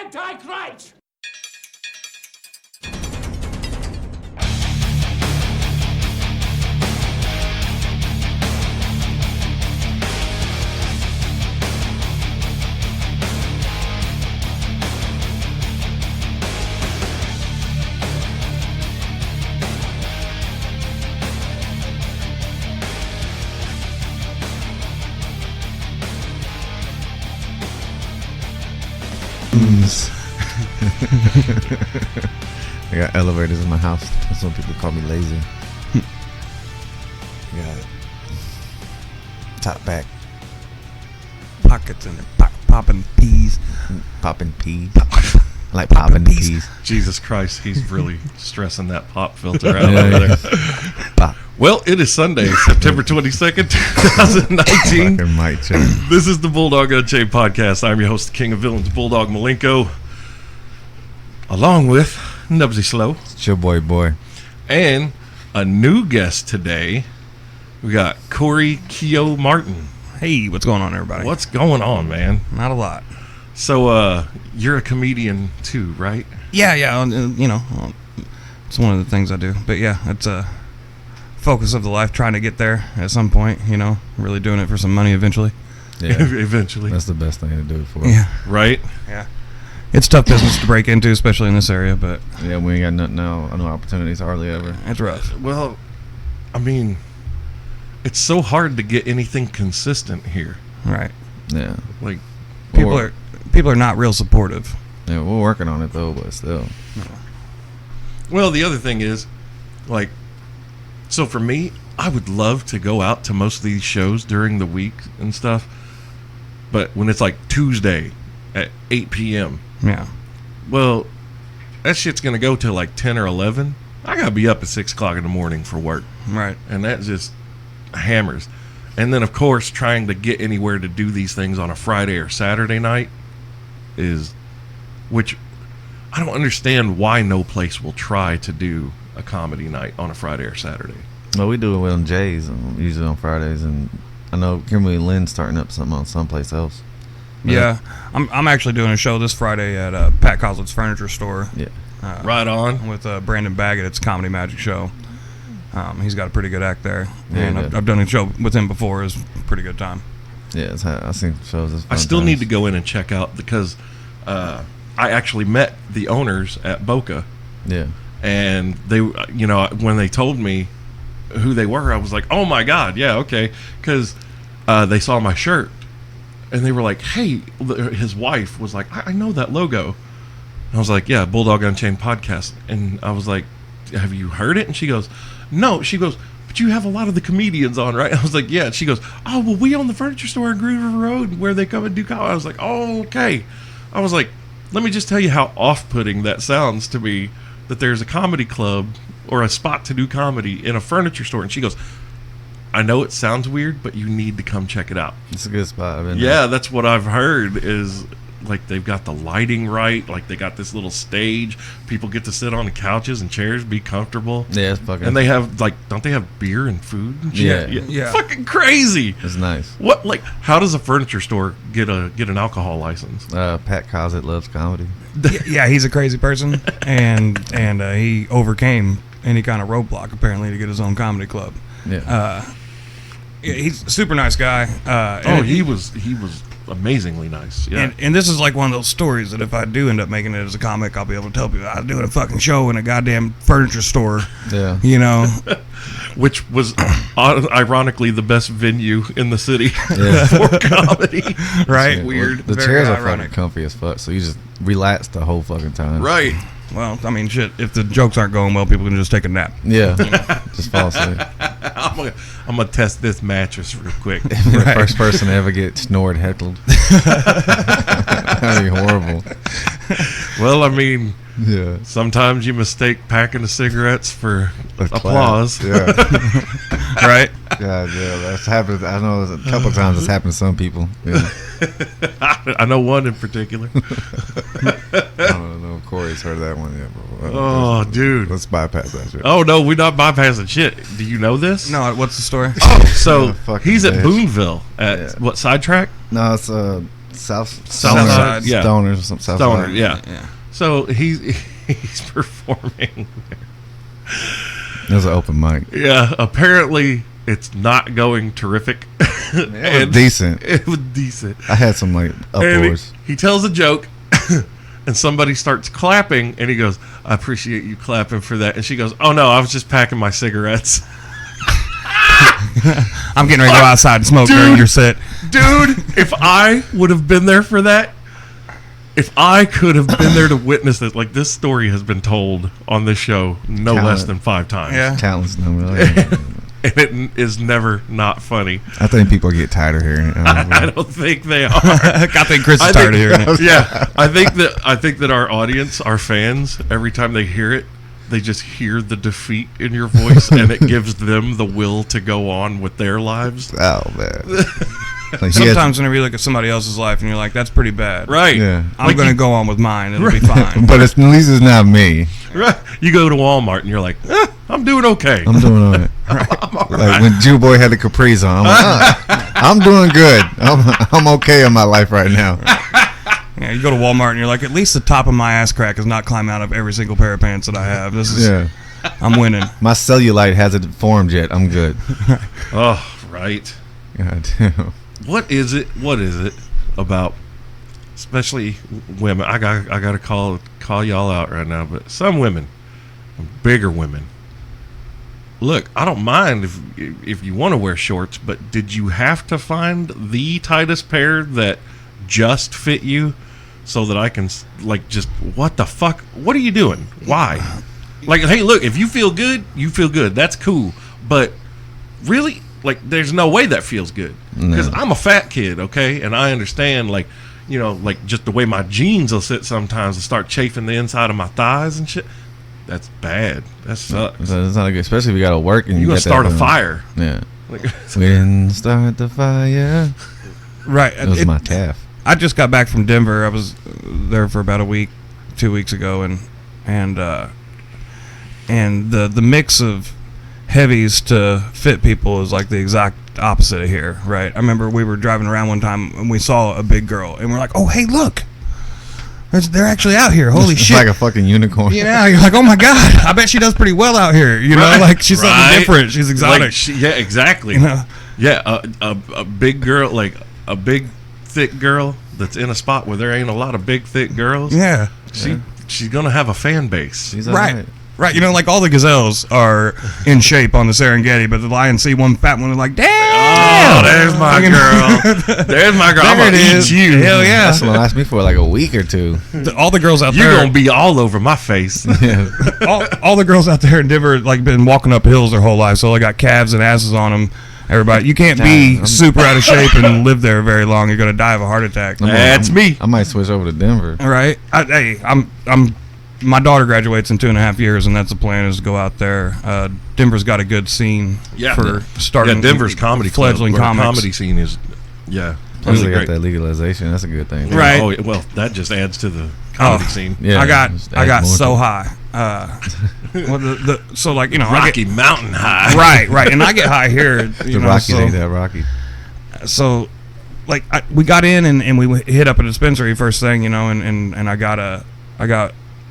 Antichrist! I got elevators in my house. That's when people call me lazy. Got it. Top back. Pockets in it. Popping peas. Popping peas. I like popping peas. Jesus Christ, he's really stressing that pop filter out over there. Pop. Well, it is Sunday, September 22nd, 2019. Fucking mic check. This is the Bulldog Unchained podcast. I'm your host, the King of Villains, Bulldog Malenko, along with Knubsie Slow. It's your boy. And a new guest today. We got Corey Keough Martin. Hey, what's going on, everybody? What's going on, man? Not a lot. So, you're a comedian too, right? Yeah, you know, it's one of the things I do. But yeah, it's a focus of the life, trying to get there at some point, you know, really doing it for some money eventually. Yeah, Eventually. that's the best thing to do it for. Yeah. Right? Yeah. It's tough business to break into, especially in this area, but Yeah, we ain't got nothing now. No opportunities hardly ever. it's rough. Well, I mean, it's so hard to get anything consistent here. Right. Yeah. Like, People are not real supportive. Yeah, we're working on it though, but still. well, the other thing is, like, so for me, I would love to go out to most of these shows during the week and stuff, but when it's like Tuesday at 8 p.m., Yeah. well, that shit's going to go till like 10 or 11. I got to be up at 6 o'clock in the morning for work, Right. and that just hammers. And then, of course, trying to get anywhere to do these things on a Friday or Saturday night which I don't understand why no place will try to do a comedy night on a Friday or Saturday. Well, we do it on Jay's, usually on Fridays, and I know Kimberly Lynn's starting up something on someplace else. Yeah. I'm actually doing a show this Friday at Pat Coslett's Furniture Store. Yeah. Right on. With Brandon Baggett. It's a comedy magic show. He's got a pretty good act there. Yeah, And he does. I've done a show with him before. It was a pretty good time. Yeah, I've seen shows. I still need to go in and check out because I actually met the owners at Boca, Yeah. and they, you know, when they told me who they were, I was like, oh my God, yeah, okay, because they saw my shirt, and they were like, hey, his wife was like, I know that logo. And I was like, yeah, Bulldog Unchained podcast, and I was like, have you heard it? And she goes, no. She goes, but you have a lot of the comedians on, right? I was like, yeah. She goes, oh, well, we own the furniture store in Green River Road where they come and do comedy. I was like, oh, okay. I was like, let me just tell you how off-putting that sounds to me, that there's a comedy club or a spot to do comedy in a furniture store. And she goes, I know it sounds weird, but you need to come check it out. It's a good spot. I've been Yeah, that's what I've heard is, like, they've got the lighting right. Like, they got this little stage. People get to sit on the couches and chairs, be comfortable. there. Yeah, it's fucking. And they have, like, don't they have beer and food and shit? Yeah. Fucking crazy. It's nice. What, like, how does a furniture store get an alcohol license? Pat Cosett loves comedy. Yeah, he's a crazy person, and he overcame any kind of roadblock apparently to get his own comedy club. Yeah. Yeah, he's a super nice guy. He was amazingly nice. Yeah. And this is like one of those stories that if I do end up making it as a comic, I'll be able to tell people I was doing a fucking show in a goddamn furniture store. Yeah. You know, Which was ironically the best venue in the city Yeah. for comedy. right? Yeah, Weird. well, the very chairs are ironic. fucking comfy as fuck, so you just relax the whole fucking time. Right. Well, I mean, shit. If the jokes aren't going well, people can just take a nap. Yeah. Just fall asleep. I'm gonna test this mattress real quick. You're the first person to ever get snored heckled. That'd be horrible. Well, I mean, Yeah. sometimes you mistake packing of cigarettes for Clap. applause. Yeah. Right? God, yeah. That's happened. I know a couple times it's happened to some people. Yeah. I know one in particular. I don't know if Corey's heard that one yet. But Oh, dude. let's bypass that shit. Oh, no, we're not bypassing shit. Do you know this? No, what's the story? Oh, so Oh, fucking he's at bitch. Boonville at Yeah. what, Sidetrack? No, it's Stoners, yeah. Stoners or something. Stoner, yeah. Yeah. So he's performing. There's an open mic. Yeah, apparently it's not going terrific. It was decent. It was decent. I had some like And uproars. he tells a joke, and somebody starts clapping, and he goes, "I appreciate you clapping for that." And she goes, "Oh no, I was just packing my cigarettes." I'm getting ready to go outside and smoke during your set. Dude, if I would have been there for that, if I could have been there to witness this, like this story has been told on this show no Talent. less than 5 times. Yeah. Talent's number. And it is never not funny. I think people get tired of hearing it. I don't think they are. I think Chris is I tired of think- hearing it. Yeah, I think that our audience, our fans, every time they hear it, they just hear the defeat in your voice, and it gives them the will to go on with their lives. Oh man. Like, he had- Sometimes whenever you look at somebody else's life and you're like, that's pretty bad. Right. Yeah. I'm Like going to you- go on with mine. It'll be fine. But at least it's not me. Right. You go to Walmart and you're like, I'm doing okay. I'm doing all right. Like when Jew Boy had the capris on, I'm like, I'm doing good. I'm okay in my life right now. Yeah, you go to Walmart and you're like, at least the top of my ass crack is not climbing out of every single pair of pants that I have. This is, Yeah. I'm winning. My cellulite hasn't formed yet. I'm good. Oh, right. God damn. What is it about, especially women? I got to call y'all out right now, but some women, bigger women. Look, I don't mind if you want to wear shorts, but did you have to find the tightest pair that just fit you so that I can like just what the fuck? What are you doing? Why? Like, hey, look, if you feel good, you feel good. That's cool. But really, like, there's no way that feels good because I'm a fat kid, okay, and I understand, like, you know, like just the way my jeans will sit sometimes and start chafing the inside of my thighs and shit. That's bad. That sucks. So it's not good, especially if you got to work and You gonna got start that, a fire? Yeah. Like, We didn't start the fire. Right. It was my calf. I just got back from Denver. I was there for about a week, 2 weeks ago, and the mix of heavies to fit people is like the exact opposite of here, right? I remember we were driving around one time and we saw a big girl and we're like, oh, hey, look, they're actually out here. Holy It's shit! like a fucking unicorn. You know, you're like, oh my god, I bet she does pretty well out here. You know, like she's something different. She's exotic. Like yeah, exactly. You know? Yeah, a big girl, like a big thick girl that's in a spot where there ain't a lot of big thick girls. Yeah. She's gonna have a fan base. She's all Right. Right, you know, like all the gazelles are in shape on the Serengeti, but the lions see one fat one and like, damn! Oh, there's my girl. There's my girl. I'm There gonna it eat is. you. Hell yeah! That's gonna last me for like a week or two. All the girls out You're there, gonna be all over my face. Yeah. all the girls out there in Denver, like been walking up hills their whole life, so they got calves and asses on them. Everybody, you can't be Damn. super out of shape and live there very long. You're gonna die of a heart attack. That's me. I might switch over to Denver. All right, I'm. My daughter graduates in 2.5 years, and that's the plan is to go out there. Denver's got a good scene for starting. Yeah, Denver's comedy fledgling club, comics. comedy scene is Plus really they got great. that legalization. That's a good thing. Right. Oh well, that just adds to the comedy scene. Yeah. I got just add more so to it. high. Well, so like you know, Rocky Mountain High. right, and I get high here. The You know, Rockies so, ain't that rocky. so like we got in and we hit up a dispensary first thing, you know, and I got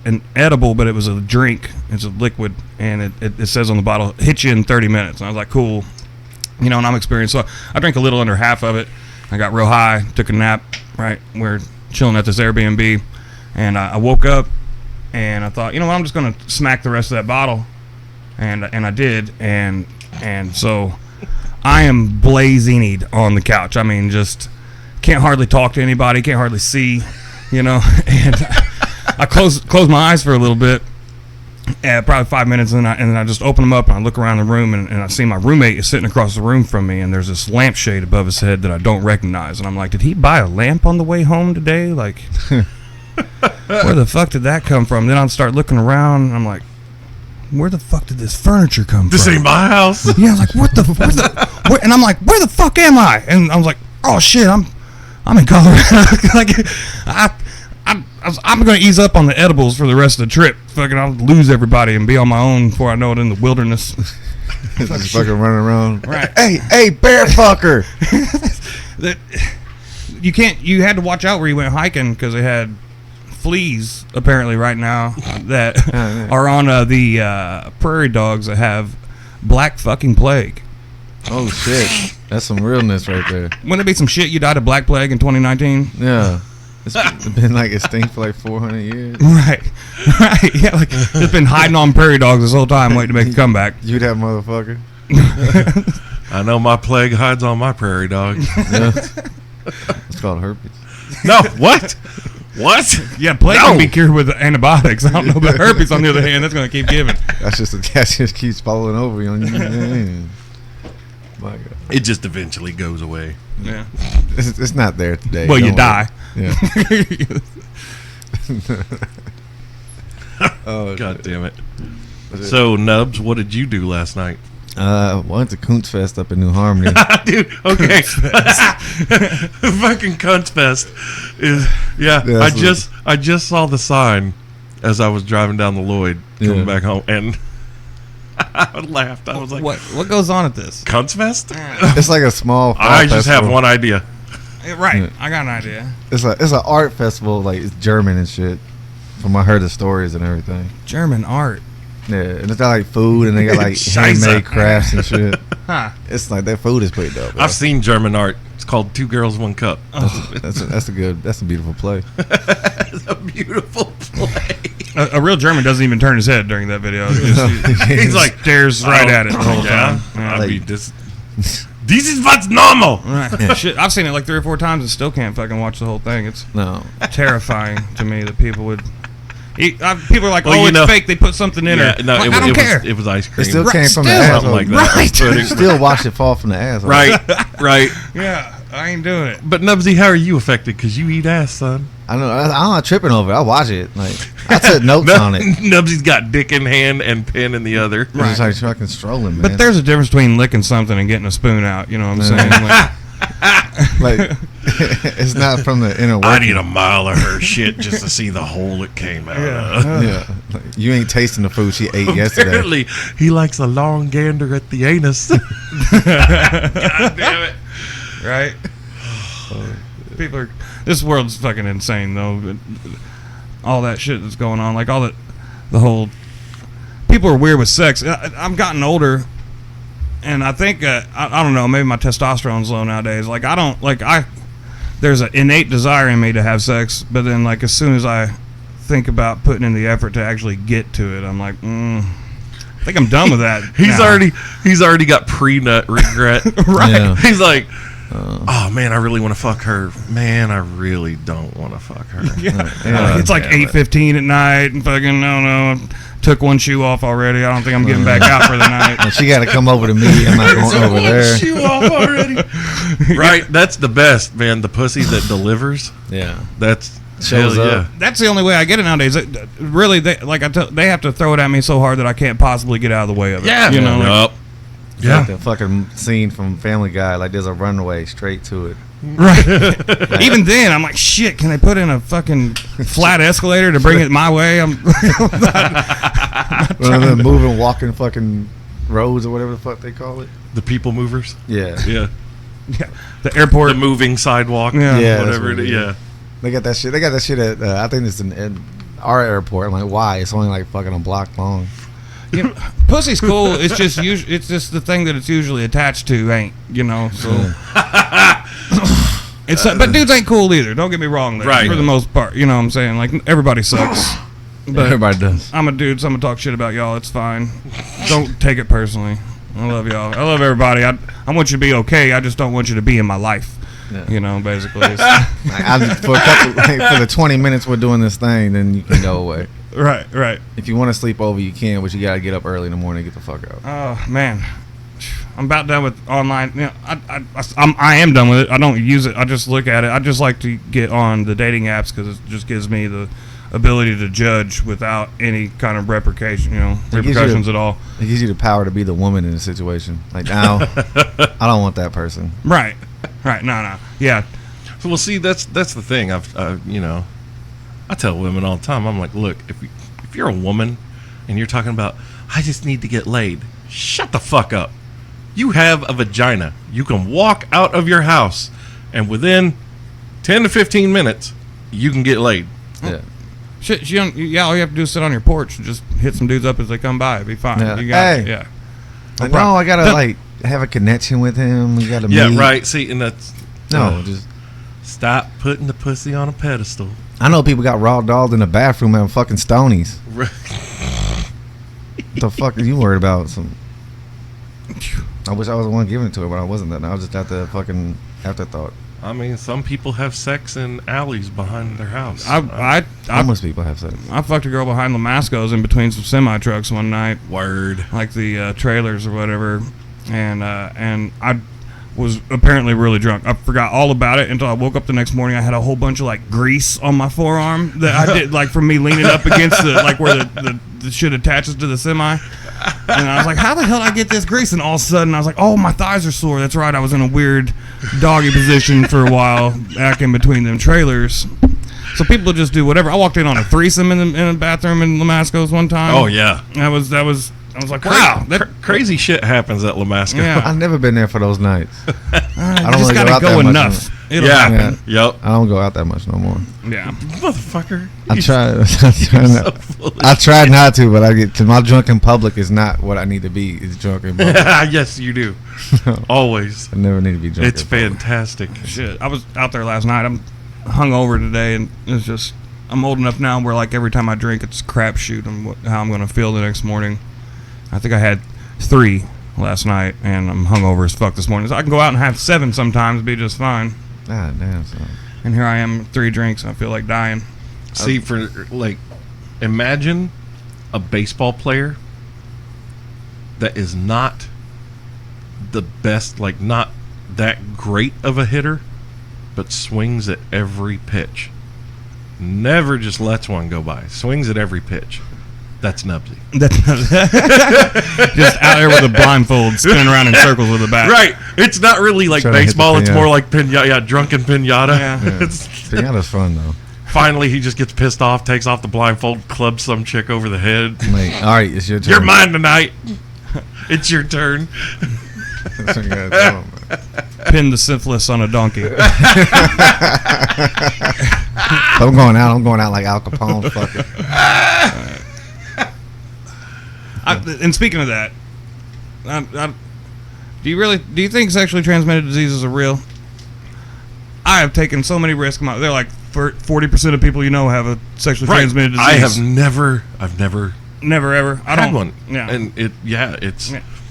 an edible, but it was a drink. It's a liquid, and it says on the bottle, hit you in 30 minutes. And I was like, cool, you know, and I'm experienced. So I drank a little under half of it. I got real high, took a nap. Right, we're chilling at this Airbnb, and I woke up, and I thought, you know what, I'm just gonna smack the rest of that bottle, and I did, and so I am blazing on the couch. I mean, just can't hardly talk to anybody, can't hardly see, you know, and I closed my eyes for a little bit, probably 5 minutes, and then I just open them up and I look around the room, and I see my roommate is sitting across the room from me, and there's this lampshade above his head that I don't recognize, and I'm like, did he buy a lamp on the way home today? Like, where the fuck did that come from? Then I'd start looking around, and I'm like, where the fuck did this furniture come This from? ain't my house. Yeah, I was like, and I'm like, where the fuck am I? And I was like, oh shit, I'm in Colorado. Like, I'm gonna ease up on the edibles for the rest of the trip. Fucking, I'll lose everybody and be on my own before I know it in the wilderness. Just fucking running around. Right. Hey, bear fucker. you can't. You had to watch out where you went hiking because they had fleas apparently right now that are on the prairie dogs that have black fucking plague. Oh shit, that's some realness right there. Wouldn't it be some shit you died of black plague in 2019? Yeah, it's been like extinct for like 400 years. Right. Yeah, like it's been hiding on prairie dogs this whole time, waiting to make a comeback. You that motherfucker. I know my plague hides on my prairie dog. Yeah. It's called herpes. No, what? What? Yeah, plague can be cured with antibiotics. I don't know, but herpes, on the other hand, that's going to keep giving. That just keeps following over you. My God. It just eventually goes away. Yeah. It's not there today. Well, you Don't die. worry. Yeah. Oh, God damn it. So, Nubs, what did you do last night? Went to Kuntz Fest up in New Harmony. Dude, okay. Fucking Kuntz Fest is I just saw the sign as I was driving down the Lloyd coming back home, and I laughed. I was like, what goes on at this? Kuntz Fest? It's like a small I just festival. have one idea. Right. Yeah. I got an idea. It's an art festival, like it's German and shit. From I heard the stories and everything. German art. Yeah, and it's got like food and they got like Scheisse. handmade crafts and shit. Huh. It's like that food is pretty dope. Bro. I've seen German art. It's called Two Girls, One Cup. That's a beautiful play. It's a beautiful play. A real German doesn't even turn his head during that video. He's like stares right at it the whole time. I Like- mean, this is what's normal. Right. Shit, I've seen it like 3 or 4 times and still can't fucking watch the whole thing. It's No, terrifying to me that people would. People are like, Well, "Oh, you it's know- fake. They put something in Yeah, her." no, Like, I don't care. It was ice it cream. still Right, came from the still. asshole. Something like that. Right. Pudding. Still watch it fall from the asshole. Right. Yeah, I ain't doing it. But Nubsy, how are you affected? Because you eat ass, son. I'm not tripping over it. I watch it. Like I took notes on it. Nubsy's got dick in hand and pen in the other. It's just like fucking strolling, man. But there's a difference between licking something and getting a spoon out. You know what I'm saying? Like, like it's not from the inner I working. need a mile of her shit just to see the hole it came out of. Yeah, like, you ain't tasting the food she ate yesterday. Apparently, he likes a long gander at the anus. God damn it. right? People are. This world's fucking insane, though. All that shit that's going on, like all the whole. People are weird with sex. I've gotten older, and I think I don't know. Maybe my testosterone's low nowadays. Like I don't like There's an innate desire in me to have sex, but then like as soon as I think about putting in the effort to actually get to it, I'm like, I think I'm done with that. He's already got pre-nut regret. Right. Yeah. He's like, oh man, I really want to fuck her. Man, I really don't want to fuck her. Yeah. It's like 8:15 at night, and fucking no. Took one shoe off already. I don't think I'm getting back out for the night. And she got to come over to me. I'm not going over there. Shoe off already. Right, that's the best, man. The pussy that delivers. Yeah, That's Shows hell up. That's the only way I get it nowadays. Really, they have to throw it at me so hard that I can't possibly get out of the way of it. Yeah, you know. Like, Yup. It's like the fucking scene from Family Guy. Like there's a runway straight to it. right. Even then, I'm like, shit. Can they put in a fucking flat escalator to bring it my way? I'm One of them moving, walking fucking roads or whatever the fuck they call it. The people movers. Yeah, Yeah. the airport. The moving sidewalk. Yeah. Yeah, Whatever that's it is. what it Yeah. they got that shit. They got that shit at I think it's in our airport. I'm like, why? It's only like fucking a block long. You know, pussy's cool. It's just it's just the thing that it's usually attached to ain't. You know. So. But dudes ain't cool either. Don't get me wrong. There, Right. For the most part, you know what I'm saying. Like everybody sucks. But Everybody does. I'm a dude, so I'm gonna talk shit about y'all. It's fine. Don't take it personally. I love y'all. I love everybody. I want you to be okay. I just don't want you to be in my life. Yeah. You know, basically. For the 20 minutes we're doing this thing, then you can go away. Right. If you want to sleep over, you can, but you gotta get up early in the morning and get the fuck out. Oh man, I'm about done with online. You know, I am done with it. I don't use it. I just look at it. I just like to get on the dating apps because it just gives me the ability to judge without any kind of repercussions at all. It gives you the power to be the woman in the situation. Like now, I don't want that person. Right. No. Yeah. Well, see, that's the thing. I tell women all the time. I'm like, look, if you're a woman and you're talking about, I just need to get laid, shut the fuck up. You have a vagina. You can walk out of your house, and within 10 to 15 minutes, you can get laid. Yeah. Shit, all you have to do is sit on your porch and just hit some dudes up as they come by. It'd be fine. Yeah. You got Hey. yeah. Like, no, I gotta like have a connection with him. We gotta meet. Yeah, right. See, and that's just stop putting the pussy on a pedestal. I know people got raw dogged in the bathroom at fucking Stonies. What the fuck are you worried about? I wish I was the one giving it to her, but I wasn't. That I was just at the fucking afterthought. I mean, some people have sex in alleys behind their house. Most people have sex. I fucked a girl behind Lamasco's in between some semi trucks one night. Word. Like the trailers or whatever, and I was apparently really drunk. I forgot all about it until I woke up the next morning. I had a whole bunch of like grease on my forearm that I did like from me leaning up against the like where the shit attaches to the semi. And I was like, how the hell did I get this grease? And all of a sudden I was like, oh, my thighs are sore. That's right. I was in a weird doggy position for a while back in between them trailers. So people just do whatever. I walked in on a threesome in a bathroom in Lamasco's one time. Oh yeah. I was like, wow, crazy shit happens at Lamasco. Yeah. I've never been there for those nights. I don't just really gotta go out go that much enough. It'll Yeah. happen. Yep. I don't go out that much no more. Yeah. Motherfucker. I try not to, but I get to my drunk in public is not what I need to be. Is drunk in public. Yes, you do. Always. I never need to be drunk. It's fantastic. Shit, I was out there last night. I'm hungover today, and it's just I'm old enough now where like every time I drink, it's crapshoot on how I'm gonna feel the next morning. I think I had 3 last night, and I'm hungover as fuck this morning. So I can go out and have 7 sometimes, be just fine. God damn, son. And here I am, 3 drinks, and I feel like dying. See, for like, imagine a baseball player that is not the best, like not that great of a hitter, but swings at every pitch. Never just lets one go by. Swings at every pitch. That's Knubsie. Just out there with a blindfold, spinning around in circles with a bat. Right. It's not really like Trying to hit baseball. the It's pinata. more like pinata. Yeah, drunken pinata. Yeah. Pinata's fun though. Finally, he just gets pissed off, takes off the blindfold, clubs some chick over the head. Like, all right, it's your turn. You're mine tonight. It's your turn. That's what you gotta tell 'em, man. Pin the syphilis on a donkey. I'm going out like Al Capone. Fuck it. And speaking of that, do you think sexually transmitted diseases are real? I have taken so many risks. They're like 40% of people you know have a sexually transmitted disease. I have never. I've never ever. I had don't. one. Yeah. And it's. Yeah.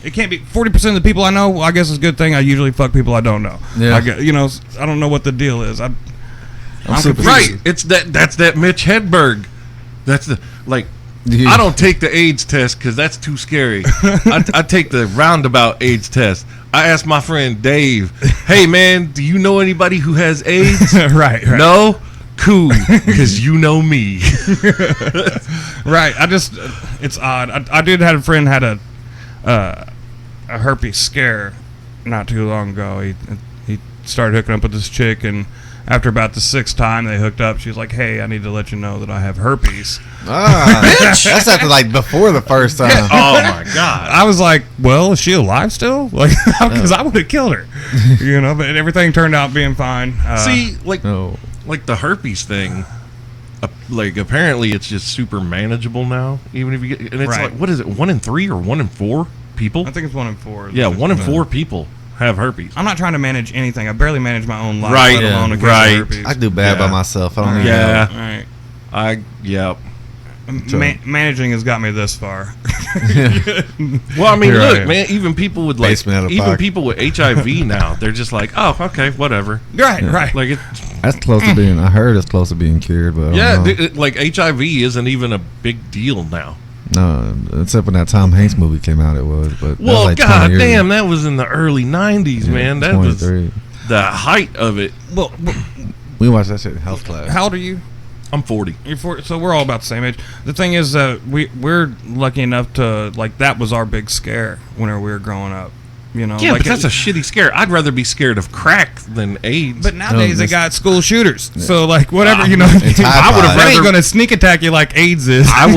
It can't be 40% of the people I know. Well, I guess it's a good thing. I usually fuck people I don't know. Yeah. I don't know what the deal is. I'm super Right. It's that's that Mitch Hedberg. That's the like. Yeah. I don't take the AIDS test because that's too scary. I take the roundabout AIDS test. I asked my friend Dave, "Hey man, do you know anybody who has AIDS?" right. No. Cool, because you know me. Right. It's odd. I did have a friend had a herpes scare not too long ago. He started hooking up with this chick, and after about the 6th time they hooked up, she was like, "Hey, I need to let you know that I have herpes." That's after like before the first time. Oh my god! I was like, "Well, is she alive still?" Like, because I would have killed her, But everything turned out being fine. See, like the herpes thing. Like apparently, it's just super manageable now. Even if you get, and it's Right. like, what is it? 1 in 3 or 1 in 4 people? I think it's 1 in 4. Yeah, 1 in 4 people have herpes. I'm not trying to manage anything. I barely manage my own life, Right, let alone a case of right. herpes. I do bad by myself. I don't even Yeah. know. Right. Managing has got me this far. Well, I mean, Here I look, am. man. Even people with people with HIV now, they're just like, oh, okay, whatever. Right, right. Like it. That's close to being. I heard it's close to being cured, but I don't know. Like HIV isn't even a big deal now. No, except when that Tom Hanks movie came out, it was. But that was Well, like 20 god years damn, ago. that was in the early '90s, Yeah, man. That was 23. the height of it. Well, We watched that shit in health class. how old are you? I'm 40. You're 40, so we're all about the same age. The thing is, we're lucky enough to that was our big scare whenever we were growing up. Yeah, like but that's a shitty scare. I'd rather be scared of crack than AIDS. But nowadays they this- got school shooters, so like whatever It's I would Tide have. Pod. They ain't gonna sneak attack you like AIDS is. I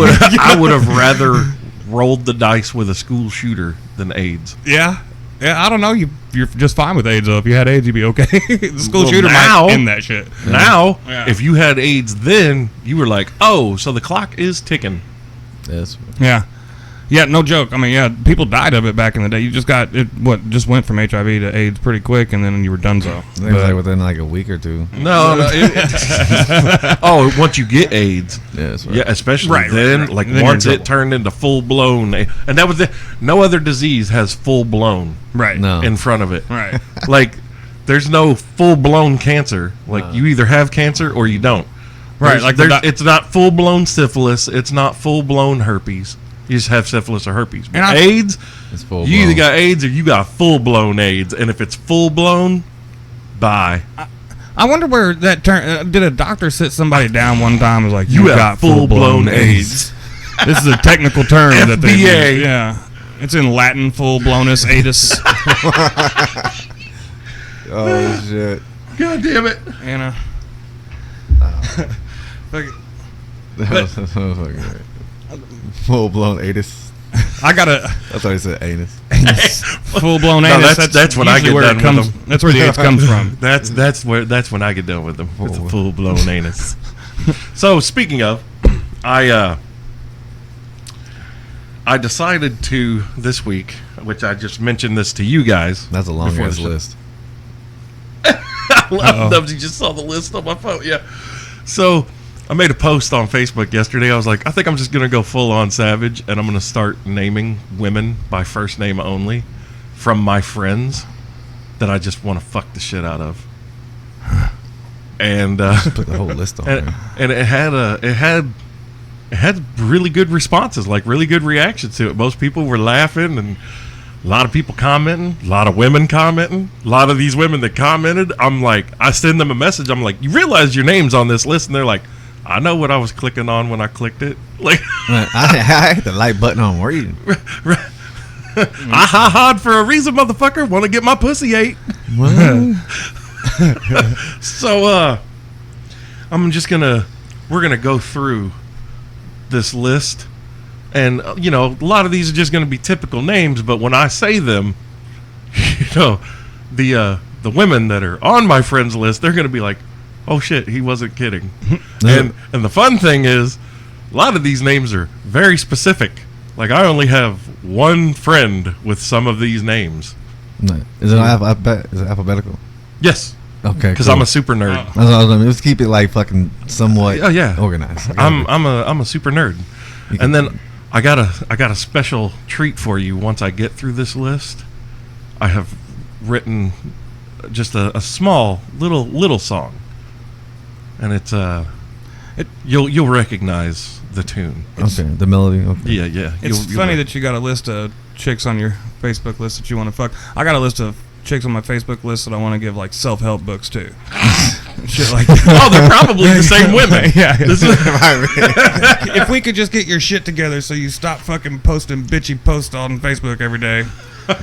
would have rather rolled the dice with a school shooter than AIDS. Yeah. Yeah, I don't know. You're just fine with AIDS, though. If you had AIDS, you'd be okay. The school Well, shooter now- might end that shit. Now, Yeah. if you had AIDS then, you were like, oh, so the clock is ticking. Yes. Yeah. Yeah, no joke. I mean, yeah, people died of it back in the day. You just got it. Just went from HIV to AIDS pretty quick, and then you were donezo. I think it was like within like a week or two. No. Oh, once you get AIDS. Yeah, that's right. Yeah, especially Right, then, right. like Then once you're in it turned into full blown, and that was it. No other disease has full blown Right. No. in front of it. Right. Like, there's no full blown cancer. Like, you either have cancer or you don't. Right, like the it's not full blown syphilis. It's not full blown herpes. You just have syphilis or herpes. But And AIDS, It's full. you either got AIDS or you got full blown AIDS. And if it's full blown, bye. I wonder where that did a doctor sit somebody down one time and was like, You you have got full-blown full-blown AIDS. This is a technical term that they FBA. use. Yeah. It's in Latin, full-blownus AIDS. Oh shit. God damn it. You know. Like, Full blown anus. I got a That's why he said anus. full-blown No, anus. that's when I usually get where done it with comes. them. That's where the AIDS comes from. That's when I get done with them. It's a full blown anus. So speaking of, I decided to this week, which I just mentioned this to you guys. That's a long before ass the show. list. I love Knubsie. Just saw the list on my phone. Yeah. So I made a post on Facebook yesterday. I was like, I think I'm just gonna go full on savage, and I'm gonna start naming women by first name only from my friends that I just want to fuck the shit out of. And Put the whole list on there. and it had really good responses, like really good reactions to it. Most people were laughing, and a lot of people commenting, a lot of women commenting, a lot of these women that commented. I'm like, I send them a message. I'm like, you realize your name's on this list? And they're like, I know what I was clicking on when I clicked it. Like, I hit the like button on reading. I ha-ha'd for a reason, motherfucker. Want to get my pussy ate. So, we're gonna go through this list, and a lot of these are just gonna be typical names. But when I say them, the women that are on my friends list, they're gonna be like, "Oh shit, he wasn't kidding." and the fun thing is, a lot of these names are very specific. Like, I only have one friend with some of these names. No. Is it alphabetical? Yes, Okay. because cool. I'm a super nerd. That's what I was gonna. Let's keep it like fucking somewhat organized. I'm a super nerd. And then I got a special treat for you. Once I get through this list, I have written just a small little song, and it's you'll recognize the tune. Okay, the melody. Okay. Yeah. It's funny that you got a list of chicks on your Facebook list that you want to fuck. I got a list of chicks on my Facebook list that I want to give like self-help books to. Shit like that. Oh, they're probably the same women. Yeah. This is- If we could just get your shit together so you stop fucking posting bitchy posts on Facebook every day.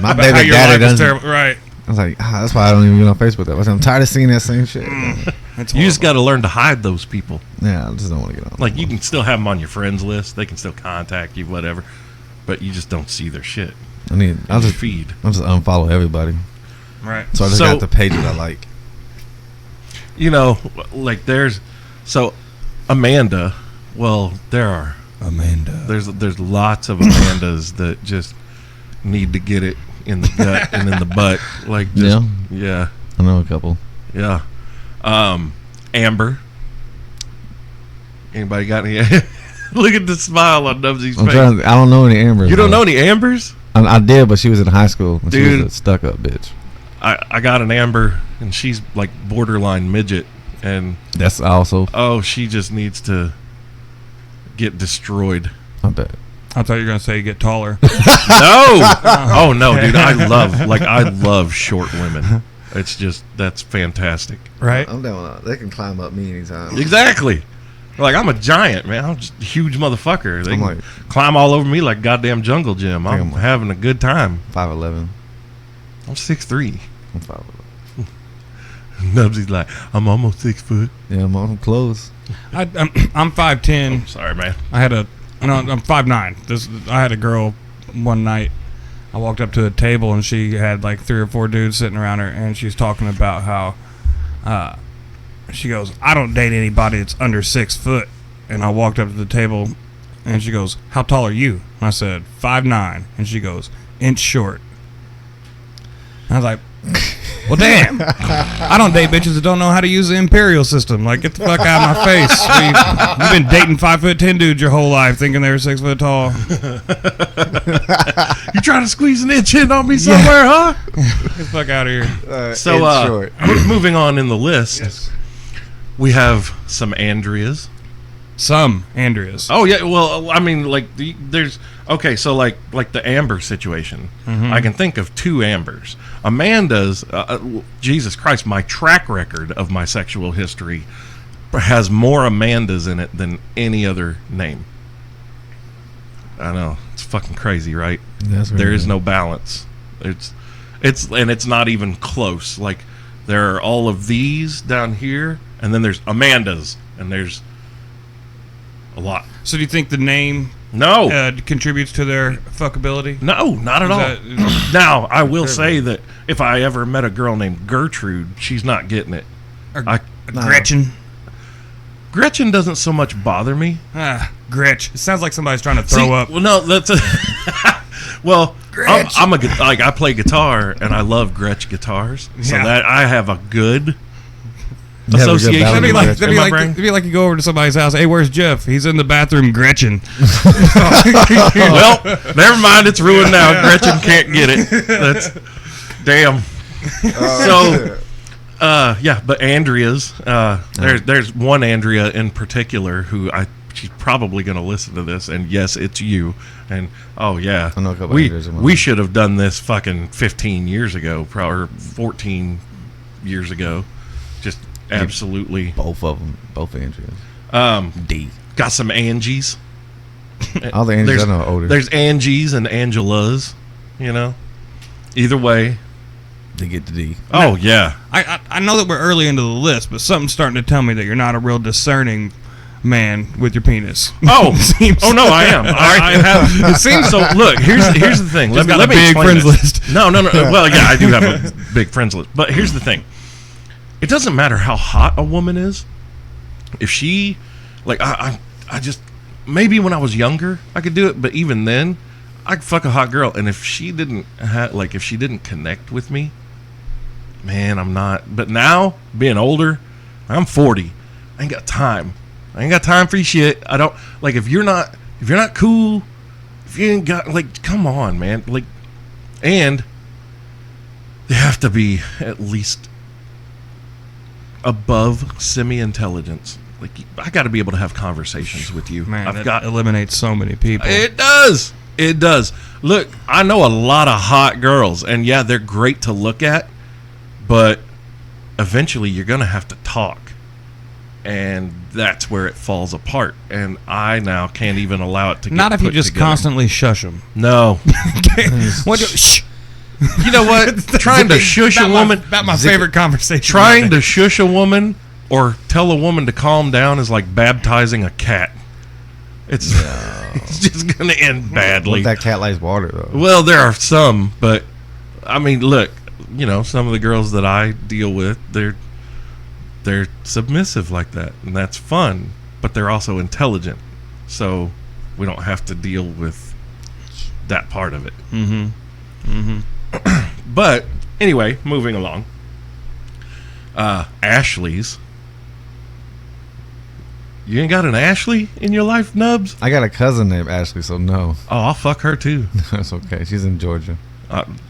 My about how baby your daddy life is doesn't. terrible. Right. I was like, that's why I don't even get on Facebook. That I'm tired of seeing that same shit. That's you just horrible. got to learn to hide those people. Yeah, I just don't want to get on. Like, you can still have them on your friends list. They can still contact you, whatever. But you just don't see their shit. I'll I'll just feed. unfollow everybody. Right. So I just got the pages I like. Like so Amanda. Well, there's lots of Amandas that just need to get it in the gut and in the butt. Like, yeah. I know a couple. Yeah. Amber. Anybody got any? Look at the smile on Nubsie's face. I don't know any Ambers. You don't know any Ambers? I did, but she was in high school. And Dude. she was a stuck-up bitch. I got an Amber, and she's like borderline midget, and That's also. she just needs to get destroyed. I bet. I thought you were gonna say get taller. No. Oh no, dude. I love short women. It's just, that's fantastic. Right. I'm down. They can climb up me anytime. Exactly. Like, I'm a giant, man. I'm just a huge motherfucker. They I'm can like- climb all over me like goddamn jungle gym. I'm having a good time. 5'11". I'm 6'3". I'm 5'11". Nubsie's like, I'm almost 6 foot. Yeah, I'm close. I'm 5'10". Sorry, man. I'm 5'9". I had a girl one night. I walked up to a table and she had like 3 or 4 dudes sitting around her, and she was talking about how she goes, I don't date anybody that's under 6 foot. And I walked up to the table and she goes, how tall are you? And I said 5'9". And she goes, inch short. And I was like, well, damn. I don't date bitches that don't know how to use the imperial system. Like, get the fuck out of my face. You've been dating 5'10" dudes your whole life thinking they were 6 foot tall. You trying to squeeze an inch in on me somewhere, huh? Get the fuck out of here. So, moving on in the list, we have some Andreas. Some Andreas. Oh, yeah. Well, I mean, like, there's... Okay, so like the Amber situation, I can think of 2 Ambers. Amanda's, Jesus Christ, my track record of my sexual history has more Amandas in it than any other name. I know, it's fucking crazy, right? There is no balance. It's not even close. Like, there are all of these down here, and then there's Amandas, and there's a lot. So do you think the name contributes to their fuckability? No, not at all. Now, I will say that if I ever met a girl named Gertrude, she's not getting it. Gretchen. Gretchen doesn't so much bother me. Gretch. It sounds like somebody's trying to throw up. Well, no, that's well, I play guitar and I love Gretsch guitars, so that I have a good association. That'd be like you go over to somebody's house. Hey, where's Jeff? He's in the bathroom, Gretchen. Well, never mind. It's ruined now. Gretchen can't get it. That's damn. But Andrea's. There's one Andrea in particular who she's probably going to listen to this, and yes, it's you. And I know a couple we should have done this fucking 15 years ago, or 14 years ago. Just absolutely. Both of them. Both Andreas. D. Got some Angies. All the Angies I know are older. There's Angies and Angelas, you know. Either way. They get the D. Oh, yeah. I know that we're early into the list, but something's starting to tell me that you're not a real discerning man with your penis. Oh, no, I am. I have. It seems so. Look, here's the thing. Let me big friends list. No. Well, yeah, I do have a big friends list. But here's the thing. It doesn't matter how hot a woman is. If she, like, I just, maybe when I was younger, I could do it. But even then, I'd fuck a hot girl. And if she didn't connect with me, man, I'm not. But now, being older, I'm 40. I ain't got time. I ain't got time for your shit. I don't, like, if you're not cool, if you ain't got, like, come on, man. Like, and they have to be at least above semi-intelligence. Like, I got to be able to have conversations with you. Man, that eliminates so many people. It does. Look, I know a lot of hot girls, and yeah, they're great to look at, but eventually you're going to have to talk, and that's where it falls apart. And I now can't even allow it to get not if you just together. Constantly shush them. No. Shh. You know what? Trying to shush a woman. That's my favorite conversation. Trying to shush a woman or tell a woman to calm down is like baptizing a cat. It's just going to end badly. That cat likes water, though. Well, there are some, but I mean, look, you know, some of the girls that I deal with, they're submissive like that, and that's fun, but they're also intelligent, so we don't have to deal with that part of it. But anyway, moving along. Ashley's. You ain't got an Ashley in your life, Nubs? I got a cousin named Ashley, so no. Oh, I'll fuck her too. That's okay. She's in Georgia.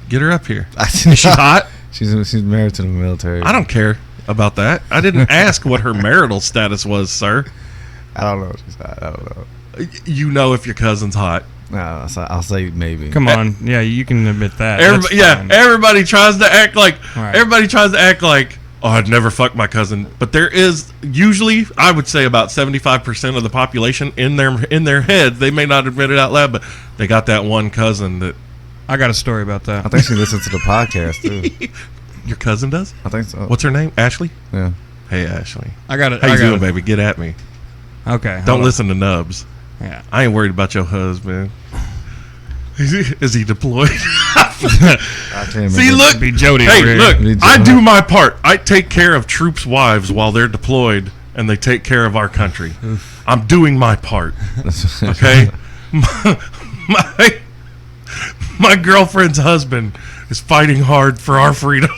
Get her up here. Is she hot? She's married to the military. I don't care about that. I didn't ask what her marital status was, sir. I don't know if she's hot. I don't know. You know if your cousin's hot. No, I'll say maybe. Come on, yeah, you can admit that. Everybody tries to act like. Right. Everybody tries to act like. Oh, I'd never fuck my cousin. But there is usually, I would say, about 75% of the population in their head. They may not admit it out loud, but they got that one cousin that. I got a story about that. I think she listens to the podcast too. Your cousin does? I think so. What's her name? Ashley? Yeah. Hey, Ashley. I got it. How you doing, baby? Get at me. Okay. Don't listen to Nubs. Yeah. I ain't worried about your husband. Is he deployed? See, look, Be Jody. hey, over here. look, I do my part. I take care of troops' wives while they're deployed, and they take care of our country. I'm doing my part. Okay, my girlfriend's husband is fighting hard for our freedom.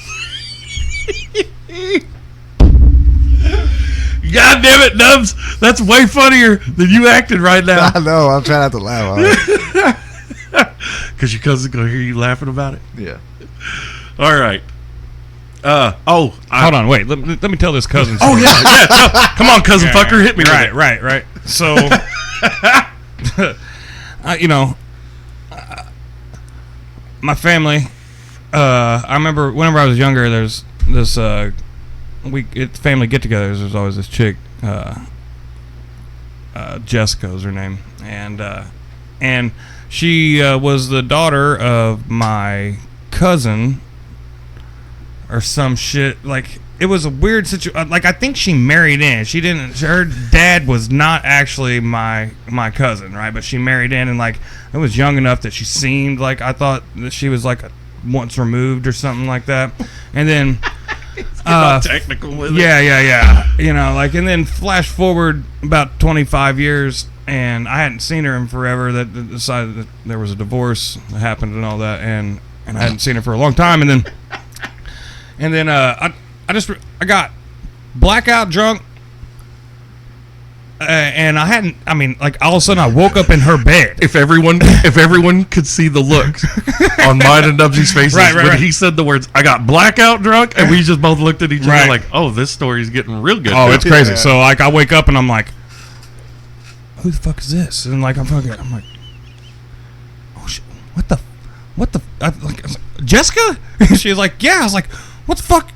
God damn it, Nubs! That's way funnier than you acted right now. I know. I'm trying not to laugh. Because your cousin's gonna hear you laughing about it. Yeah. All right. Hold on, wait. Let me tell this cousin Oh story. yeah. Come on, cousin fucker, hit me. Right, with it. right. So, my family. I remember whenever I was younger, there's this family get-togethers. There's always this chick, Jessica was her name, and she was the daughter of my cousin or some shit. Like, it was a weird situation. Like, I think she married in. She didn't. Her dad was not actually my cousin, right? But she married in, and like, I was young enough that she seemed like I thought that she was like once removed or something like that. And then, technical with it. Yeah. Like, and then flash forward about 25 years, and I hadn't seen her in forever. That decided that there was a divorce that happened and all that, and I hadn't seen her for a long time, and then I got blackout drunk, and all of a sudden I woke up in her bed. If everyone could see the look on mine and Nubsie's faces when he said the words, I got blackout drunk, and we just both looked at each other like, oh, this story's getting real good. Oh, it's crazy. Yeah. So like, I wake up and I'm like, who the fuck is this? And like, I'm like, oh shit, what the I was like, Jessica? And she was like, yeah. I was like, what the fuck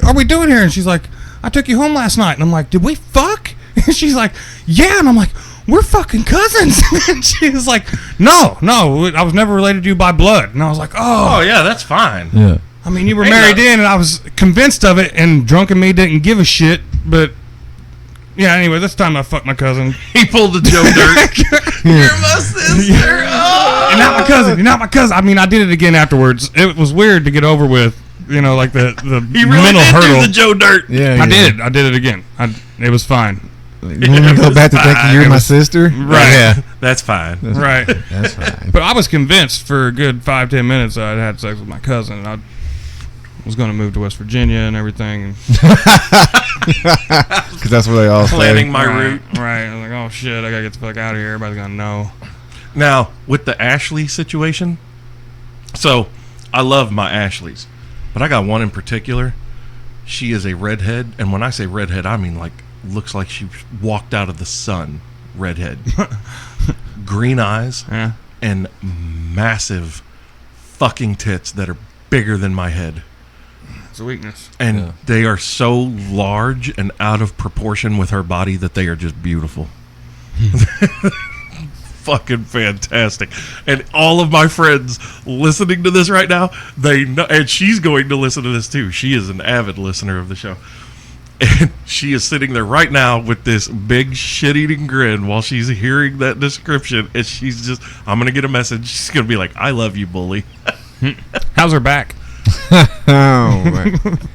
are we doing here? And she's like, I took you home last night. And I'm like, did we fuck? And she's like, yeah. And I'm like, we're fucking cousins. And she was like, no, I was never related to you by blood. And I was like, oh yeah, that's fine. Yeah. I mean, you were married in, and I was convinced of it, and drunken me didn't give a shit. But yeah, anyway, this time I fucked my cousin. He pulled the Joe Dirt. You're my sister. You're not my cousin. I mean, I did it again afterwards. It was weird to get over with, like the he really mental did hurdle. Do the Joe Dirt. Yeah, I did. I did it again. It was fine. You want me to go back to thinking you're my sister? Right. Yeah, that's fine. Right. That's fine. But I was convinced for a good 5-10 minutes that I'd had sex with my cousin, and I was going to move to West Virginia and everything. Because that's where they all planning my route. Right. I was like, oh shit, I got to get the fuck out of here. Everybody's going to know. Now, with the Ashley situation, so I love my Ashleys, but I got one in particular. She is a redhead, and when I say redhead, I mean like looks like she walked out of the sun. Redhead, green eyes, and massive fucking tits that are bigger than my head. It's a weakness, and they are so large and out of proportion with her body that they are just beautiful. Fucking fantastic. And all of my friends listening to this right now, they know, and she's going to listen to this too. She is an avid listener of the show, and she is sitting there right now with this big shit-eating grin while she's hearing that description, and she's just, I'm gonna get a message, she's gonna be like, I love you, bully. How's her back?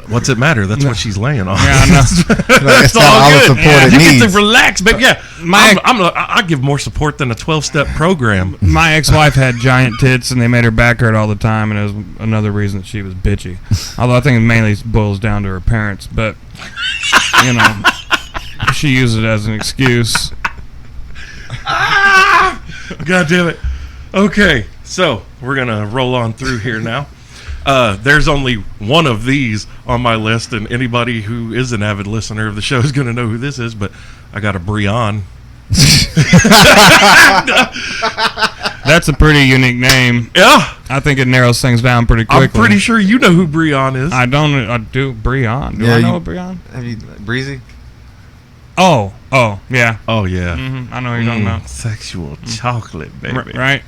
What's it matter? That's what she's laying on. Yeah, I know. That's all good. You needs. get to relax, but yeah, I give more support than a 12-step program. My ex-wife had giant tits, and they made her back hurt all the time, and it was another reason that she was bitchy. Although I think it mainly boils down to her parents, but she used it as an excuse. God damn it. Okay, so we're gonna roll on through here now. There's only one of these on my list, and anybody who is an avid listener of the show is going to know who this is, but I got a Brian. That's a pretty unique name. Yeah. I think it narrows things down pretty quickly. I'm pretty sure you know who Brian is. I don't. I do. Brian. Do I know Brian? Have you Breezy? Oh, yeah. Oh, yeah. Mm-hmm. I know what you're talking about. Sexual chocolate, baby. Right.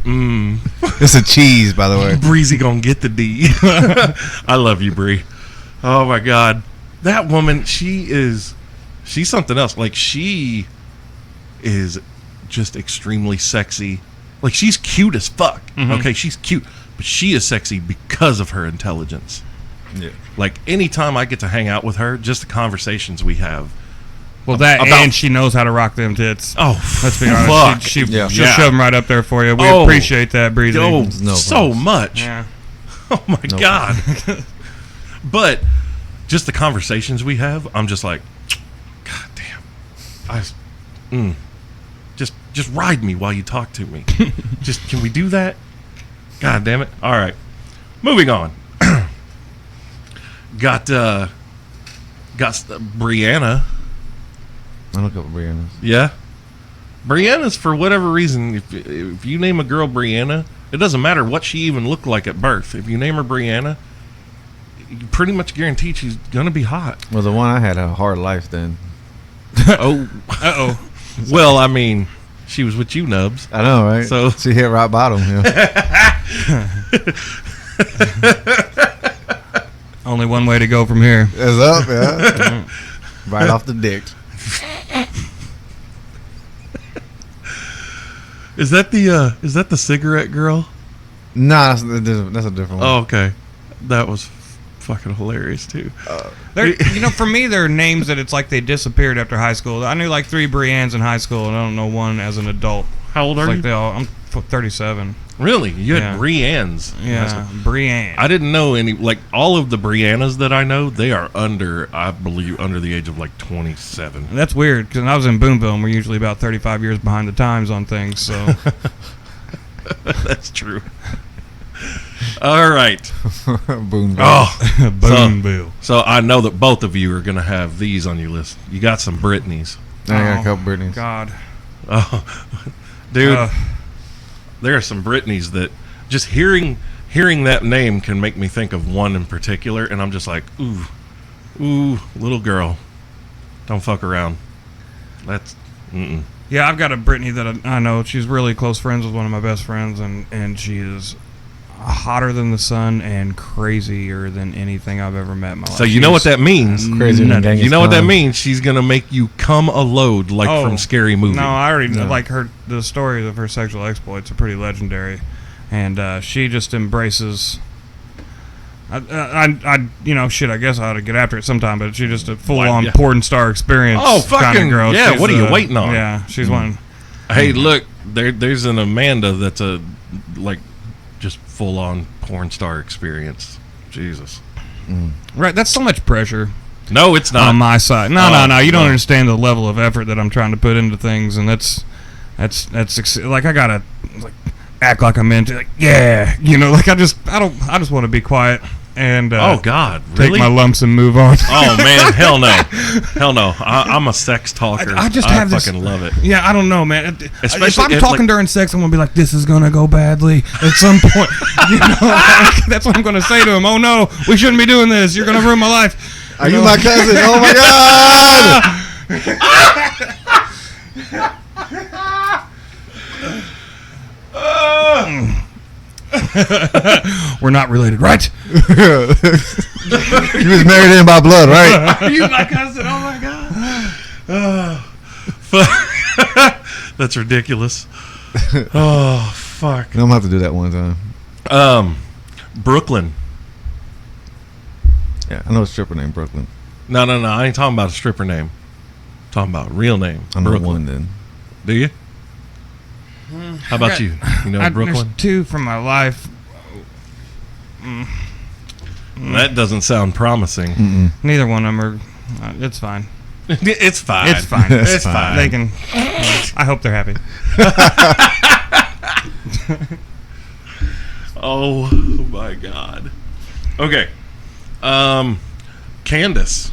It's a cheese, by the way. Breezy gonna get the D. I love you, Bree. Oh my God, that woman. She's something else. Like, she is just extremely sexy Like, she's cute as fuck. Mhm. Okay, she's cute, but she is sexy because of her intelligence. Yeah. Like, anytime I get to hang out with her, just the conversations we have. Well, that About- and she knows how to rock them tits. Oh, Let's be honest. fuck. She'll Yeah. shove them right up there for you. We Oh. appreciate that, Breezy. Oh, No so problems. much. Yeah. Oh my No God. But just the conversations we have, I'm just like, God damn. Just ride me while you talk to me. Just, can we do that? God damn it. All right. Moving on. Got Brianna. I know a couple Briannas. Yeah. Brianna's, for whatever reason, if you name a girl Brianna, it doesn't matter what she even looked like at birth. If you name her Brianna, you pretty much guarantee she's going to be hot. Well, the one I had a hard life then. Oh. Uh-oh. Well, I mean, she was with you, Nubs. I know, right? So- she hit rock bottom. Yeah. Only one way to go from here. It's up, yeah. Right off the dick. Is that the cigarette girl? Nah, that's a different one. Oh, okay. That was fucking hilarious too. They're, for me, they're names that it's like they disappeared after high school. I knew like 3 Briannes in high school, and I don't know one as an adult. How old It's are like you? they all. I'm 37. Really? You had Yeah. Briannes. Yeah, Brianne. I didn't know any, like, all of the Briannas that I know, they are I believe, under the age of like 27. And that's weird because when I was in Boonville, and we're usually about 35 years behind the times on things. So That's true. All right. Boom. Oh, Boonville. so I know that both of you are going to have these on your list. You got some Britneys. I got a couple Britneys. God, Oh, dude, Uh, there are some Britneys that just hearing that name can make me think of one in particular, and I'm just like, ooh, little girl, don't fuck around. That's, yeah, I've got a Brittany that I know. She's really close friends with one of my best friends, and she is hotter than the sun and crazier than anything I've ever met in my life. So you know what that means? Crazy than Genghis You know what that Khan. means? She's gonna make you come a load like Oh, from Scary Movie. No, I already No. like her. The stories of her sexual exploits are pretty legendary, and she just embraces. Shit. I guess I ought to get after it sometime, but she's just a full-on yeah. porn star experience. Oh, kind fucking- of girl. yeah, She's, what are you waiting on? Yeah, she's one. Hey, look, there's an Amanda that's a like just full on porn star experience. Jesus. Right, that's so much pressure No, it's not. on my side. No. You don't no. understand the level of effort that I'm trying to put into things, and that's like I gotta like act like I'm into like I just want to be quiet and Oh God, take really? my lumps and move on. Oh man, hell no. I'm a sex talker. I just have this- fucking love it. Yeah, I don't know, man. Especially if I'm if, talking like- during sex, I'm gonna be like, "This is gonna go badly at some point." That's what I'm gonna say to him. Oh no, we shouldn't be doing this. You're gonna ruin my life. Are you my cousin? Oh my God! We're not related, right? You was married in by blood, right? Are you my cousin? Oh my God. That's ridiculous. Oh fuck. I'm gonna have to do that one time. Brooklyn. Yeah, I know a stripper named Brooklyn. No. I ain't talking about a stripper name. I'm talking about a real name. I know Brooklyn. one then. Do you? How about you? You know There's Brooklyn? 2 from my life. That doesn't sound promising. Neither one of them are. It's fine. It's fine. It's fine. It's fine. They can. I hope they're happy. Oh my God. Okay. Candace.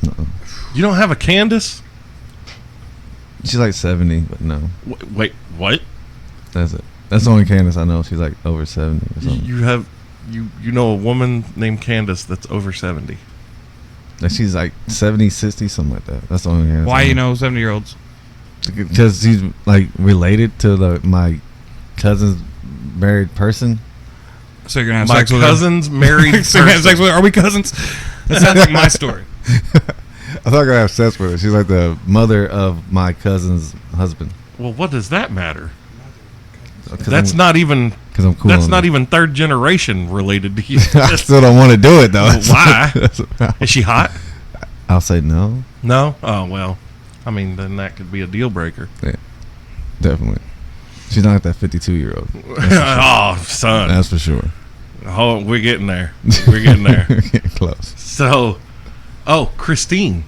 No. You don't have a Candace? She's like 70, but no. Wait, what? That's it. That's the only Candace I know. She's like over 70 or something. You have you know a woman named Candace that's over 70. Like she's like 70, 60, something like that. That's the only Candace. Why I you know 70-year-olds? Because she's like related to my cousin's married person. So you're gonna have My sex with her? cousin's married So you're gonna have sex person. with her? Are we cousins? That sounds like my story. I thought I could have sex with her. She's like the mother of my cousin's husband. Well, what does that matter? That's not even. Because I'm cool. That's not even third generation related to you. I still don't want to do it though. Why? Is she hot? I'll say no. No. Oh well. I mean, then that could be a deal breaker. Yeah, definitely. She's not that 52-year-old. Oh, son. That's for sure. Oh, we're getting there. We're getting there. Getting close. So, Christine.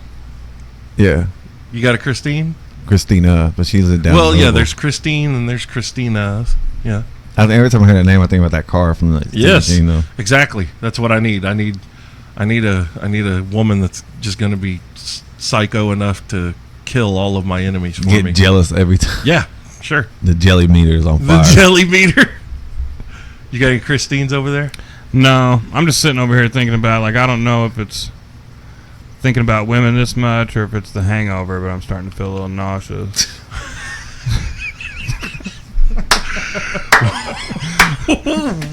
Yeah, You got a Christine? Christina, but she's a down. Well, yeah. There's Christine and there's Christina's. Yeah. Every time I hear that name, I think about that car from the Yes. machine, though. Exactly. That's what I need. I need a woman that's just going to be psycho enough to kill all of my enemies for me. Get jealous every time. Yeah. Sure. The jelly meter is on fire. The jelly meter. You got any Christines over there? No, I'm just sitting over here thinking about, like, I don't know if it's thinking about women this much or if it's the hangover, but I'm starting to feel a little nauseous.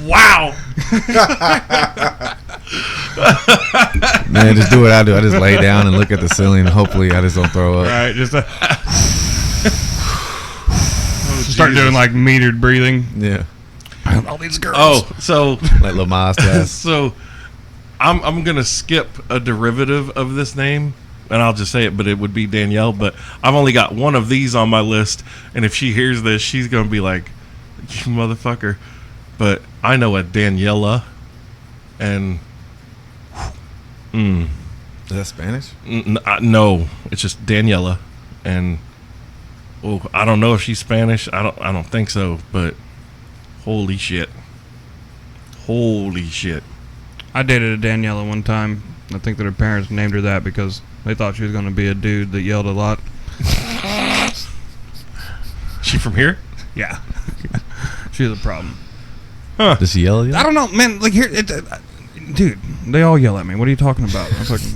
Wow. Man, just do what I do. I just lay down and look at the ceiling, and hopefully I just don't throw up. Right, just start doing like metered breathing. Yeah. All these girls. Oh, so Like Lamar's class. so I'm gonna skip a derivative of this name, and I'll just say it, but it would be Danielle. But I've only got one of these on my list, and if she hears this, she's gonna be like, "You motherfucker!" But I know a Daniela, and Is that Spanish? no, it's just Daniela, and I don't know if she's Spanish. I don't think so, but holy shit. I dated a Daniela one time. I think that her parents named her that because they thought she was going to be a dude that yelled a lot. She from here? Yeah. She was a problem. Huh. Does she yell at you? I don't know, man. Like here, dude, they all yell at me. What are you talking about? I'm fucking,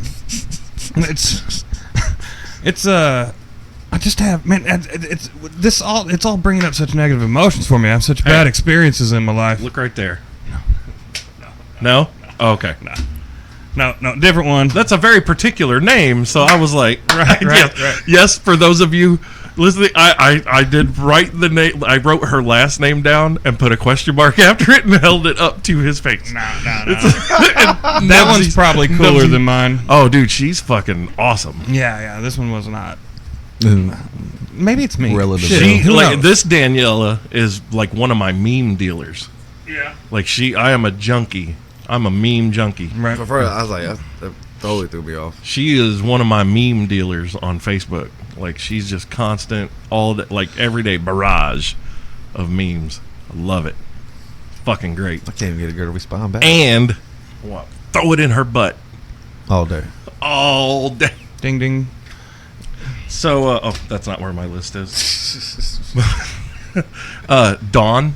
I just have, man. It's all bringing up such negative emotions for me. I have such bad experiences in my life. Look right there. No? Oh, okay. No, different one. That's a very particular name, so I was like, Right. Yes, for those of you listening, I did write the name. I wrote her last name down and put a question mark after it and held it up to his face. No. That one's probably cooler than mine. Oh, dude, she's fucking awesome. Yeah. This one was not. Maybe it's me. Relative. Shit, who knows? This Daniela is like one of my meme dealers. Yeah. Like I am a junkie. I'm a meme junkie. Right. I was like, that totally threw me off. She is one of my meme dealers on Facebook. Like, she's just constant, all day, like every day barrage of memes. I love it. Fucking great. I can't even get a girl to respond back. And throw it in her butt All day. all day. Ding ding. So, that's not where my list is. Dawn.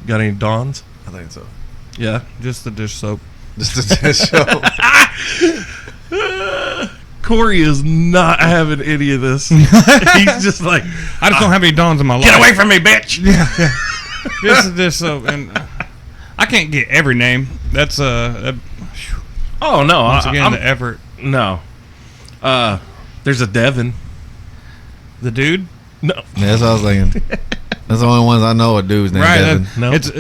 Got any Dawns? I think so. Yeah. Just the dish soap. Just to show. Corey is not having any of this. He's just like, I just don't have any Dawns in my life. get away from me, bitch. Yeah. Just the dish soap, and I can't get every name. That's Oh, no. once again I'm, the effort. no. There's a Devin. The dude. No. Yeah, that's what I was thinking. That's the only ones I know. A dude's named Devin. No. It's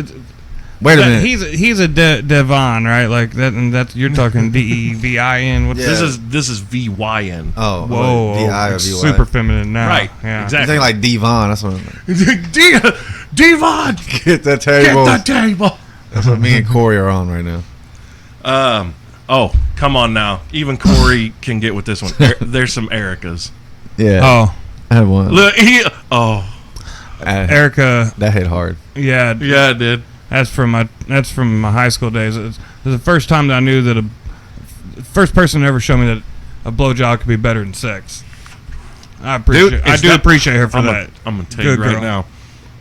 Wait a minute. He's a Devon, right? Like that, and that's you're talking DEVIN. What's Yeah. This is VYN. Oh, Whoa, D-I or it's V-Y. super feminine now. Right, Yeah. You exactly. think like Devon? That's what. Devon, Get that get table. the table. That's what me and Corey are on right now. Oh, come on now. Even Corey can get with this one. There's some Ericas. Yeah. Oh, I had one. Look, Erica. That hit hard. Yeah, yeah, it did. That's from my high school days. It was the first time that I knew that the first person to ever show me that a blowjob could be better than sex. I appreciate. I do appreciate her for that. I'm gonna tell you Good right girl. now.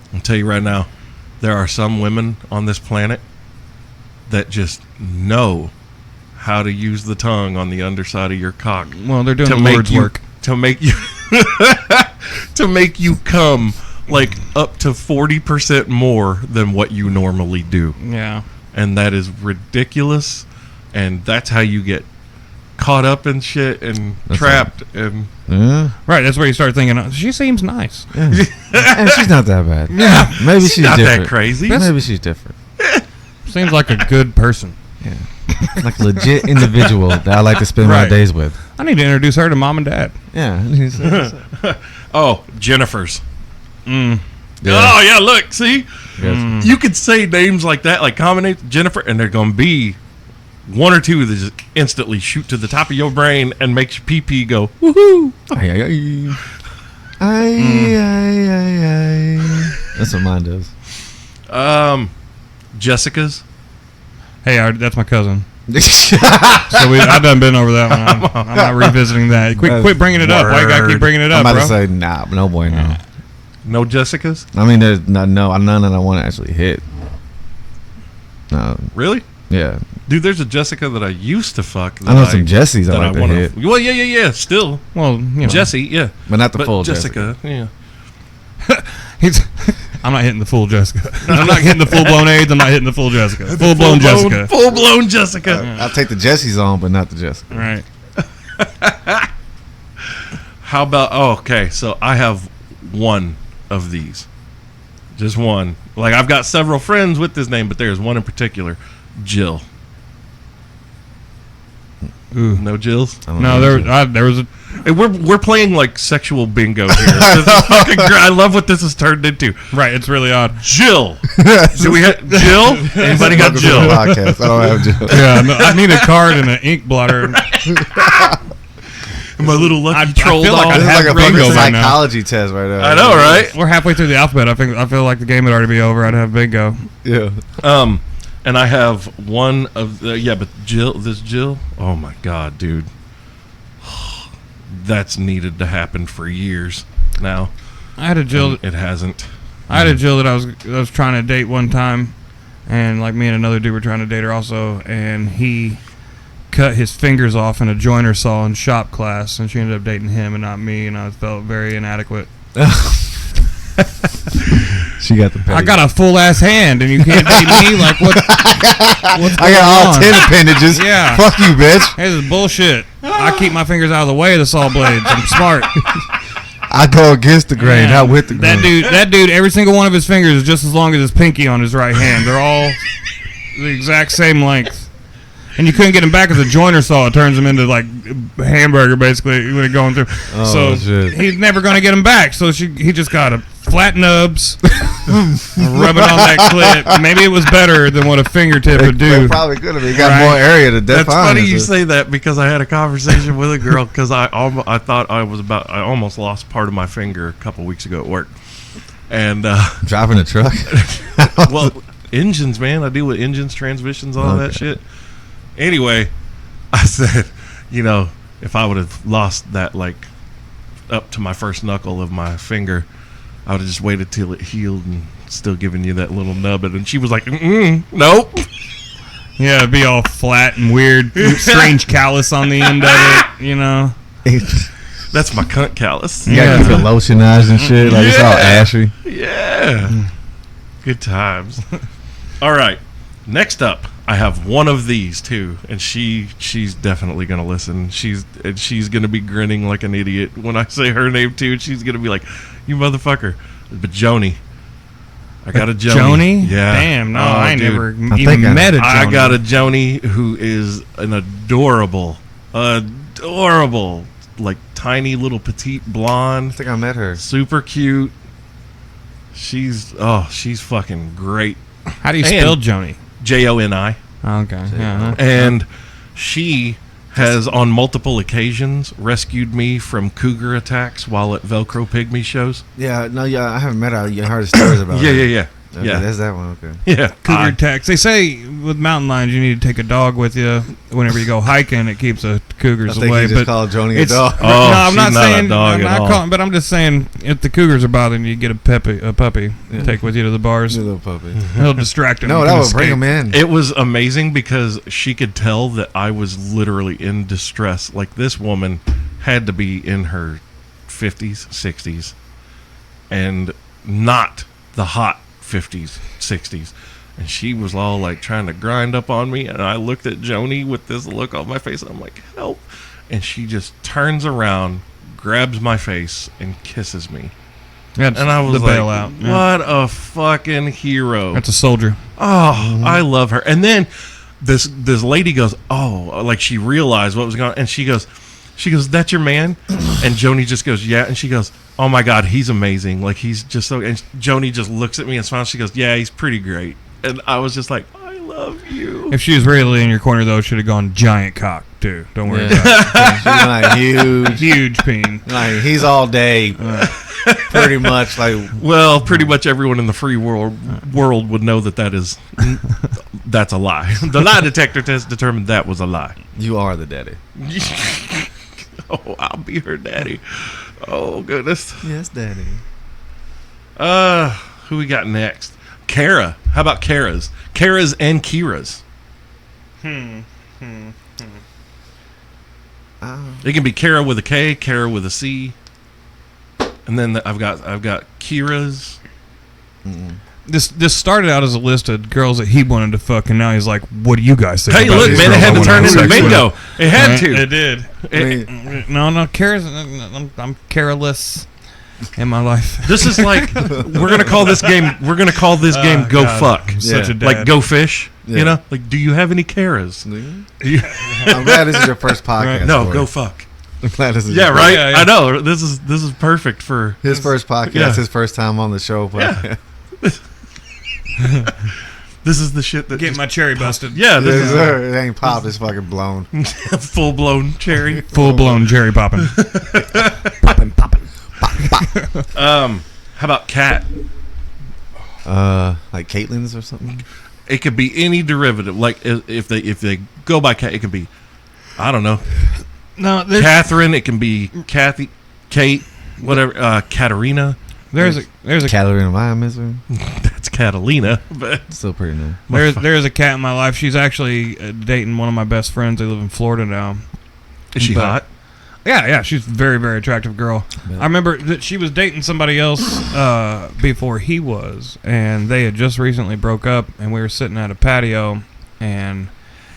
I'm gonna tell you right now. There are some women on this planet that just know how to use the tongue on the underside of your cock Well, they're doing to the make Lord's you work. to make you to make you come like up to 40% more than what you normally do. Yeah. And that is ridiculous, and that's how you get caught up in shit and trapped and Yeah. Right, that's where you start thinking, oh, she seems nice. And she's not that bad. Yeah. Maybe she's not different. that crazy. Maybe she's different. Seems like a good person. Yeah. Like a legit individual that I like to spend my Right. days with. I need to introduce her to mom and dad. Yeah. Oh, Jennifer's. Mm. Oh yeah, look, see, Yes. you could say names like that, like common names, Jennifer, and they're gonna be one or two that just instantly shoot to the top of your brain and makes your pee go woohoo. Ay, ay, ay, ay, ay. That's what mine does. Jessica's. Hey, that's my cousin. Word. So I done been over that one. I'm not revisiting that. Quit bringing it up. Why you gotta keep bringing it I'm up, about bro? to say, nah, no boy, no. No Jessicas. I mean, there's none that I want to actually hit. No, Really? yeah. Dude, there's a Jessica that I used to fuck. I know some Jessies I that like to wanna- hit, Well, yeah. Still, Well, you know, Jessie, yeah, but not the but full Jessica, yeah. I'm not hitting the full Jessica. I'm not hitting the full blown AIDS. I'm not hitting the full Jessica. Full blown Jessica. Full blown Jessica. I'll take the Jessies on, but not the Jessica. Right. How about? Oh, okay. So I have one of these, just one. Like I've got several friends with this name, but there's one in particular, Jill. Ooh. No Jills. I don't No, know. there was a. And we're playing like sexual bingo here. This is fucking great. I love what this has turned into. Right, it's really odd. Jill. Do we have Jill? Anybody got Welcome to the Jill? podcast. I don't have Jill. Yeah, no, I need a card and an ink blotter. My little lucky I troll feel like doll. I'd This is have like a bingo fucking by now. psychology test right now. I know, right? We're halfway through the alphabet. I feel like the game would already be over. I'd have bingo. Yeah. And I have one of the but Jill. Oh my god, dude. That's needed to happen for years now. I had a Jill. It hasn't. I had a Jill that I was trying to date one time, and like me and another dude were trying to date her also, and he cut his fingers off in a joiner saw in shop class, and she ended up dating him and not me, and I felt very inadequate. She got the. I got a full ass hand, and you can't date me. Like what? What's I got all on? 10 appendages. Yeah. Fuck you, bitch. This is bullshit. I keep my fingers out of the way of the saw blades. I'm smart. I go against the grain, Yeah. not with the grain. That dude, every single one of his fingers is just as long as his pinky on his right hand. They're all the exact same length. And you couldn't get him back as a joiner saw. It turns him into like a hamburger basically when it's going through. Oh, so shit. he's never going to get him back. So he just got a flat nubs, rub it on that clit. Maybe it was better than what a fingertip would do. It probably could have. He got Right. more area to define. That's funny you it. say that because I had a conversation with a girl because I thought I almost lost part of my finger a couple weeks ago at work, and Driving a truck. well, engines, man. I deal with engines, transmissions, all that Okay. shit. Anyway, I said, if I would have lost that like up to my first knuckle of my finger, I would have just waited till it healed and still giving you that little nubbin. And she was like, nope. Yeah, it'd be all flat and weird, strange callus on the end of it. That's my cunt callus. You got to lotionized and shit. Like it's all ashy. Yeah. Good times. All right. Next up, I have one of these too, and she's definitely gonna listen. She's gonna be grinning like an idiot when I say her name too. And she's gonna be like, "You motherfucker!" But Joni, I got a Joni. Joni? Yeah. Damn, no, Oh, I ain't dude. never think even I met a know. Joni. I got a Joni who is an adorable, like tiny little petite I blonde, think I met her. super cute. She's fucking great. How do you And- spell Joni? Joni. Oh, okay. Yeah. And she has on multiple occasions rescued me from cougar attacks while at Velcro Pygmy shows. Yeah, no, yeah, I haven't met her. You heard the stories about her. Yeah. Okay, Yeah. that's that one. Okay. Yeah. Cougar attacks. They say with mountain lions you need to take a dog with you whenever you go hiking. It keeps the cougars I think away. you just But called Joni a it's dog. Oh, no, I'm she's not not a saying. dog I'm at not all. calling, but I'm just saying if the cougars are bothering you, get a puppy. Yeah. Take with you to the bars. Your little puppy. He'll distract him. No, He that can would bring escape. him in. It was amazing because she could tell that I was literally in distress. Like this woman had to be in her 50s, 60s, and not the hot 50s, 60s. And she was all like trying to grind up on me, and I looked at Joni with this look on my face. I'm like, help. And she just turns around, grabs my face, and kisses me. That's And I was the like, bailout. Yeah. what a fucking hero. That's a soldier. Oh, I love her. And then this lady goes, oh, like she realized what was going on. And she goes, that's your man? And Joni just goes, yeah. And she goes, oh my God, he's amazing. Like he's just so, and Joni just looks at me and smiles. She goes, yeah, he's pretty great. And I was just like, I love you. If she was really in your corner, though, should have gone giant cock, too. Don't worry about it. She's like huge. Huge peen. Like he's all day. Pretty much like. Well, pretty much everyone in the free world would know that's a lie. The lie detector test determined that was a lie. You are the daddy. Oh, I'll be her daddy. Oh, goodness. Yes, daddy. Who we got next? Kara. How about Kara's? Kara's and Kira's. It can be Kara with a K, Kara with a C. And then I've got Kira's. This started out as a list of girls that he wanted to fuck, and now he's like, "What do you guys think?" Hey, about look, these man! It girls had I to wanna turn have into sex with?" bingo. It had to. It did. No, Kara's. I'm careless in my life. This is like we're gonna call this game. We're gonna call this game "Go God, Fuck." I'm such a dad. Like "Go Fish." Yeah. You know, like, do you have any Karas? I'm glad this is your first podcast. No, Corey. go fuck. I'm glad this is Yeah, your right. Yeah, yeah. I know. This is perfect for his first podcast. Yeah. His first time on the show. But This is the shit that Get my cherry busted. yeah. This Yes, sir. It ain't popped. It's fucking blown. is full blown cherry. Full blown cherry popping. Popping. How about cat? Like Caitlin's or something. It could be any derivative. Like if they go by cat, it can be, I don't know, No, Catherine. It can be Kathy, Kate, whatever. Katerina. there's a Calorie in my misery. That's Catalina, but Still pretty nice. there's a cat in my life. She's actually dating one of my best friends. They live in Florida now. is she But- hot? Yeah, she's a very, very attractive girl. Yeah. I remember that she was dating somebody else before he was, and they had just recently broke up, and we were sitting at a patio, and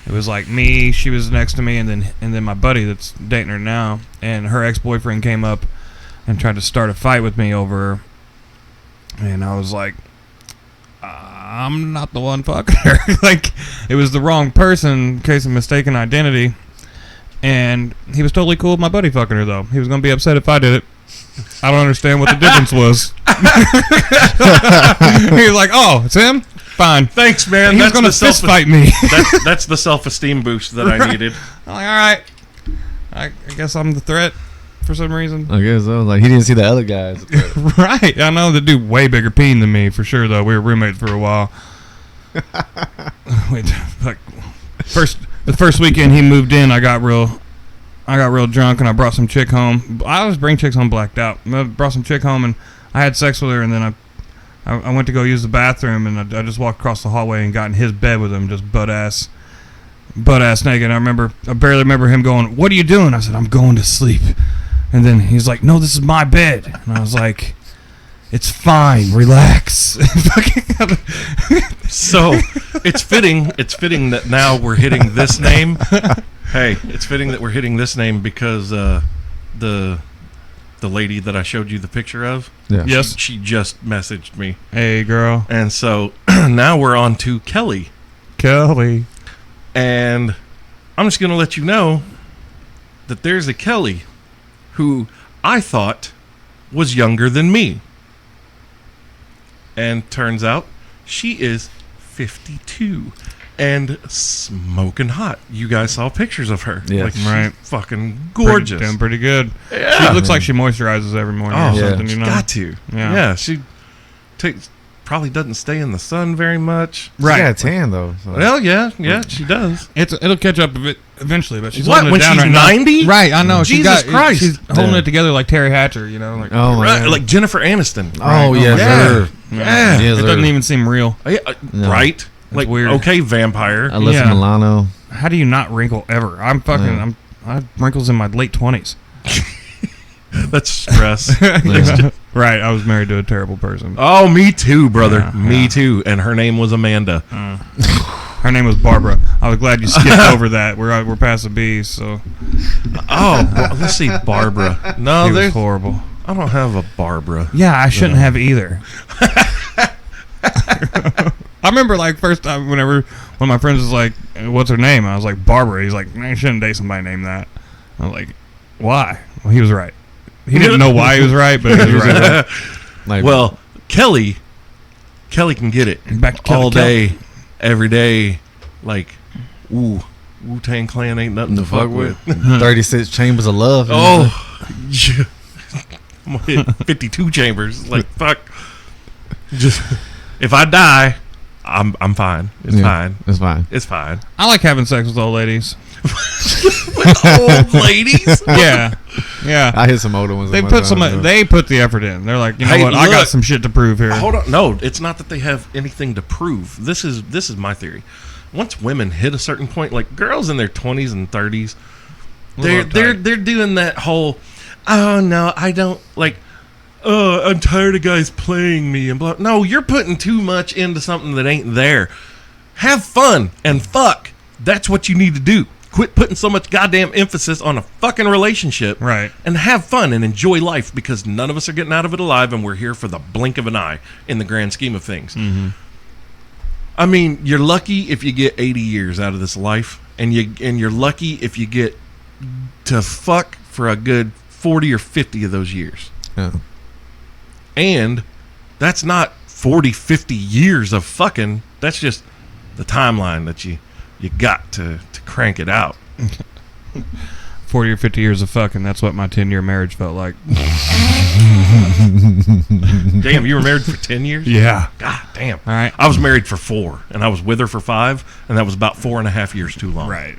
it was like me, she was next to me, and then my buddy that's dating her now, and her ex-boyfriend came up and tried to start a fight with me over her, and I was like, I'm not the one fucking her. Like, it was the wrong person, case of mistaken identity. And he was totally cool with my buddy fucking her, though. He was going to be upset if I did it. I don't understand what the difference was. He was like, oh, it's him? Fine. Thanks, man. He's That's going to the fist fight me. that's the self-esteem boost that I needed. I'm like, all right. I guess I'm the threat for some reason. I guess so. Like he didn't see the other guys. Right. I know the dude way bigger peen than me, for sure, though. We were roommates for a while. Wait, like, the first weekend he moved in, I got real drunk, and I brought some chick home. I always bring chicks home blacked out. I brought some chick home, and I had sex with her, and then I went to go use the bathroom, and I just walked across the hallway and got in his bed with him, just butt ass naked. I barely remember him going, "What are you doing?" I said, "I'm going to sleep." And then he's like, "No, this is my bed." And I was like, "It's fine, relax." So it's fitting that now we're hitting this name. Hey, it's fitting that we're hitting this name because the lady that I showed you the picture of, Yeah. Yes. she just messaged me, Hey, girl. and so now we're on to Kelly, Kelly. and I'm just gonna let you know that there's a Kelly who I thought was younger than me, and turns out she is 52 and smoking hot. You guys saw pictures of her. Yeah. Like, she's Right. fucking gorgeous. Doing pretty good. Yeah. She looks like she moisturizes every morning Oh, or yeah. something, you know? Got to. Yeah. Yeah, she probably doesn't stay in the sun very much. She Right. got a tan though. So. Well, yeah, she does. It'll catch up eventually, but she's What, holding it when down she's right now. 90? Right, I know. Jesus Christ. She's holding Yeah. it together like Terry Hatcher, you know? Like, Oh my Right, god. like Jennifer Aniston. Oh yes, Yeah. sir. Yeah. Yes, it sir. doesn't even seem real. Yeah, No. Right? Like, weird. okay, vampire. Alyssa Yeah. Milano. How do you not wrinkle ever? I have wrinkles in my late 20s. That's stress. Yeah. Right, I was married to a terrible person. Oh, me too, brother. Yeah, Me yeah. too. And her name was Amanda. Her name was Barbara. I was glad you skipped over that. We're past the B's, so Let's see, Barbara. No, it was there's. horrible. I don't have a Barbara. Yeah, I shouldn't have either. I remember like first time when my friends was like, "What's her name?" I was like, "Barbara." He's like, "You shouldn't date somebody named that." I was like, "Why?" Well, he was right. He didn't know why he was right, but he was right. Like, Well, Kelly can get it Back to Kelly all day, every day. Like, Wu-Tang Clan ain't nothing to fuck with. 36 chambers of love. Oh, yeah. I'm gonna hit 52 chambers. Like, fuck. Just if I die, I'm fine. It's fine. It's fine. It's fine. I like having sex with old ladies. With old ladies? Yeah, yeah. I hit some older ones. They in my put time, they put the effort in. They're like, you know Hey, what? I got look. some shit to prove here. Hold on. No, it's not that they have anything to prove. This is my theory. Once women hit a certain point, like girls in their 20s and 30s, they're doing that whole, oh no, I don't like. I'm tired of guys playing me and blah. No, you're putting too much into something that ain't there. Have fun and fuck. That's what you need to do. Quit putting so much goddamn emphasis on a fucking relationship. Right. And have fun and enjoy life because none of us are getting out of it alive and we're here for the blink of an eye in the grand scheme of things. Mm-hmm. I mean, you're lucky if you get 80 years out of this life and you're lucky if you get to fuck for a good 40 or 50 of those years. Yeah. And that's not 40, 50 years of fucking. That's just the timeline that you got to crank it out. 40 or 50 years of fucking. That's what my 10-year marriage felt like. Damn, you were married for 10 years? Yeah. God damn. All right. I was married for 4, and I was with her for 5, and that was about 4.5 years too long. Right.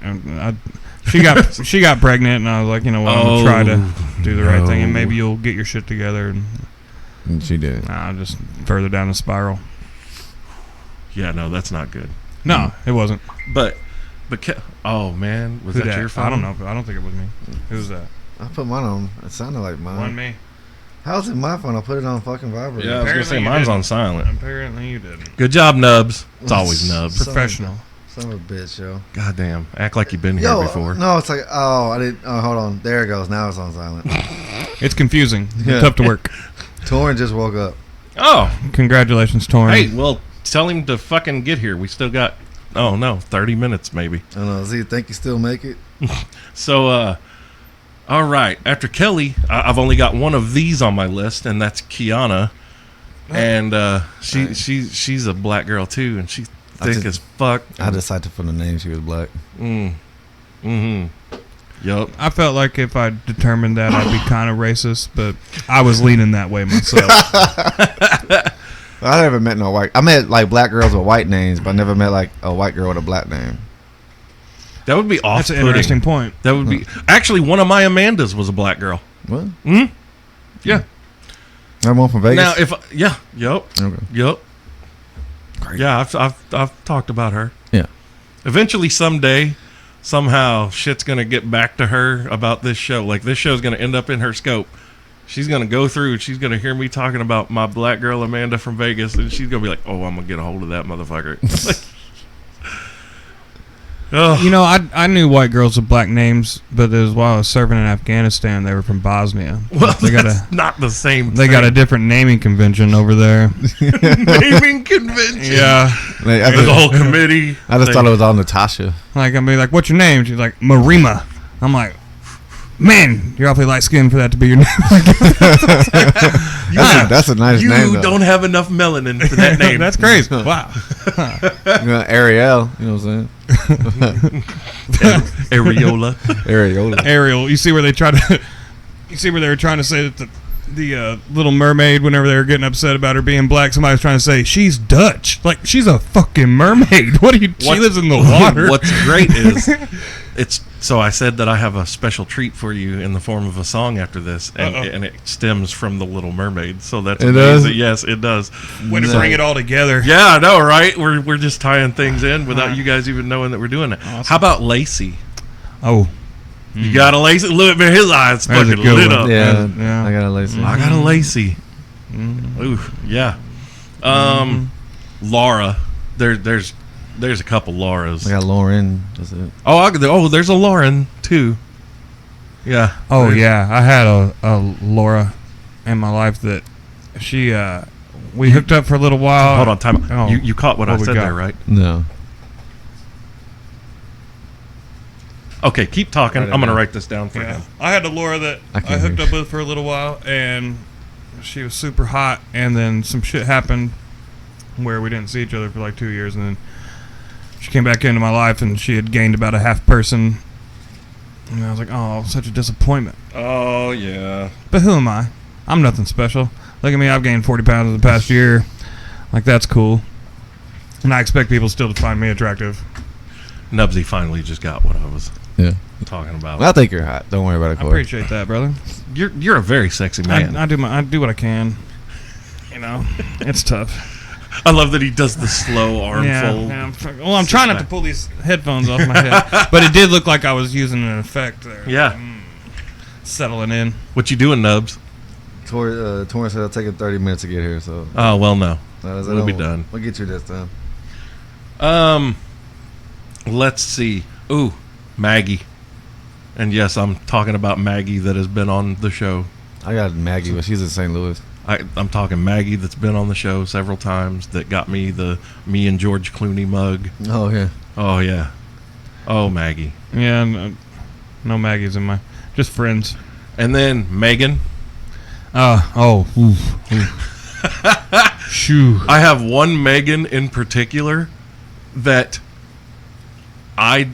She got pregnant, and I was like, you know what? I'm gonna try to do the right thing, and maybe you'll get your shit together. And she did. Just further down the spiral. Yeah, no, that's not good. No, it wasn't. But oh man, was Who that your phone? I don't know. I don't think it was me. Who's that? I put mine on. It sounded like mine. Wasn't me. How's it my phone? I put it on fucking vibrate. Yeah, I was gonna say Apparently you mine's didn't. on silent. Apparently you didn't. Good job, Nubs. It's always Nubs. Professional. Son of a bitch, yo. Goddamn, act like you've been here Yo, before. no, it's like, I didn't. Oh, hold on. There it goes. Now it's on silent. It's confusing. Yeah. Tough to work. Torrin just woke up. Oh, Congratulations, Torrin. hey, well, tell him to fucking get here. We still got, 30 minutes maybe. I don't know. Does he think he still make it? So, all right. After Kelly, I've only got one of these on my list, and that's Kiana. And she's a black girl too, and she's thick as fuck. I decided from the name she was black. Yup. I felt like if I determined that, I'd be kind of racist, but I was leaning that way myself. I never met no white. I met like black girls with white names, but I never met like a white girl with a black name. That would be That's off-putting. an interesting point. That would be actually one of my Amandas was a black girl. What? Yeah. That one from Vegas. Now yup. Okay. Yup. Great. Yeah, I've talked about her. Yeah. Eventually, someday, somehow, shit's gonna get back to her about this show. Like this show's gonna end up in her scope. She's gonna go through. She's gonna hear me talking about my black girl Amanda from Vegas, and she's gonna be like, "Oh, I'm gonna get a hold of that motherfucker." You know, I knew white girls with black names, but it was while I was serving in Afghanistan. They were from Bosnia. Well, they got that's not the same. They got a different naming convention over there. naming convention. Yeah, Like, There's a whole committee. I just thought it was all Natasha. like I'd be like, "What's your name?" She's like, "Marima." I'm like, "Man, you're awfully light skinned for that to be your name." That's a nice name. You though. don't have enough melanin for that name. That's crazy. Wow. Ariel, you know what I'm saying? Areola. Areola. Ariel, you see where they try to, you see where they were trying to say that the Little Mermaid, whenever they were getting upset about her being black, somebody was trying to say she's Dutch. Like she's a fucking mermaid. What are you? She lives in the water. What's great is so I said that I have a special treat for you in the form of a song after this, and it stems from the Little Mermaid. So that's It amazing. does? Yes, it does. Way to bring it all together. Yeah, I know, right? We're just tying things in without you guys even knowing that we're doing it. Awesome. How about Lacey? Oh, You got a Lacey? Look, man, his eyes That was a fucking good lit one. up. Yeah, Yeah. I got a Lacey. I got a Lacey. Ooh, yeah. Laura. There's a couple Lauras. I got Lauren. That's it. There's a Lauren too. Yeah. Oh yeah, I had a Laura in my life that she we hooked up for a little while. Hold on, time. Oh, You caught what I said there, right? No. Okay, keep talking. Write it I'm gonna down. write this down for Yeah, him. I had a Laura that I I can't hooked hear. up with for a little while, and she was super hot. And then some shit happened where we didn't see each other for like 2 years, and then she came back into my life, and she had gained about a half person. And I was like, oh, such a disappointment. Oh yeah. But who am I? I'm nothing special. Look at me, I've gained 40 pounds in the past year. Like, that's cool. And I expect people still to find me attractive. Knubsie finally just got what I was Yeah. talking about. Well, I think you're hot. Don't worry about it, I Corey. appreciate that, brother. You're a very sexy man. I do what I can. You know, it's tough. I love that he does the slow arm fold. Well, I'm trying not to pull these headphones off my head, but it did look like I was using an effect there. Yeah. Settling in. What you doing, Nubs? Torrance said it'll take him 30 minutes to get here, so Oh well, no. we'll be done. We'll get you this time. Let's see. Ooh, Maggie. And yes, I'm talking about Maggie that has been on the show. I got Maggie, but she's in St. Louis. I'm talking Maggie that's been on the show several times that got me the me and George Clooney mug. Oh, yeah. Oh yeah. Oh Maggie. Yeah, no Maggies in my, just friends. And then Megan. Shoo. I have one Megan in particular that I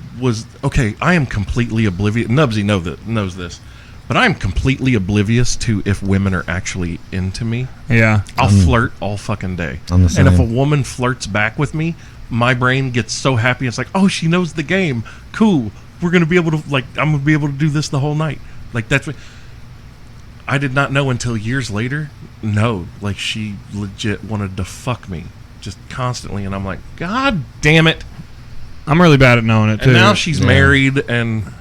am completely oblivious. Nubsy knows this, but I am completely oblivious to if women are actually into me. Yeah. I'll flirt all fucking day. I'm the And if a same. woman flirts back with me, my brain gets so happy. It's like, oh, she knows the game. Cool. We're gonna be able to I'm gonna be able to do this the whole night. Like that's what I did not know until years later. No, like she legit wanted to fuck me just constantly, and I'm like, God damn it! I'm really bad at knowing it, too. And now she's Yeah. married, and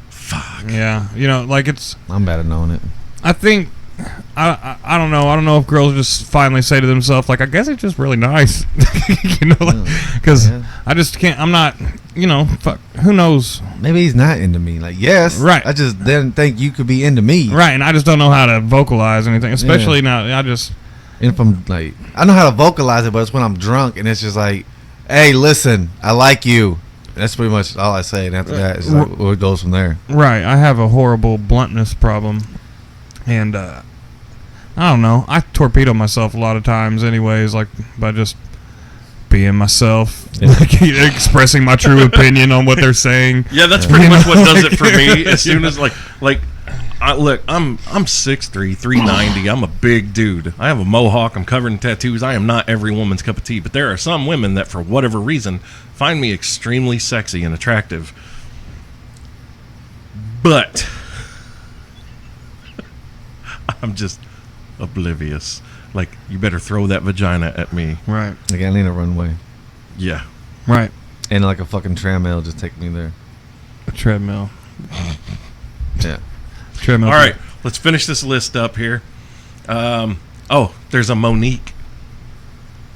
fuck. Yeah. You know, like it's, I'm bad at knowing it. I think, I don't know. I don't know if girls just finally say to themselves, like, I guess it's just really nice. You know, like, because Yeah. I just can't, I'm not, you know, fuck, who knows? Maybe he's not into me. Like, yes. Right. I just didn't think you could be into me. Right, and I just don't know how to vocalize anything, especially now. I just, And if I'm like, I know how to vocalize it, but it's when I'm drunk and it's just like, hey, listen, I like you. That's pretty much all I say. And after that, it's like, it goes from there. right, I have a horrible bluntness problem. And, I don't know. I torpedo myself a lot of times anyways, like, by just being myself, like, expressing my true opinion on what they're saying. Yeah, that's pretty much what does it for me. As soon as look, I'm 6'3", 390. I'm a big dude. I have a mohawk. I'm covered in tattoos. I am not every woman's cup of tea, but there are some women that, for whatever reason, find me extremely sexy and attractive. But I'm just oblivious. Like, you better throw that vagina at me. Right, Like, I need a runway. Yeah. right. And like a fucking trammail just take me there. A treadmill. Yeah. Treadmill. All right, let's finish this list up here. There's a Monique,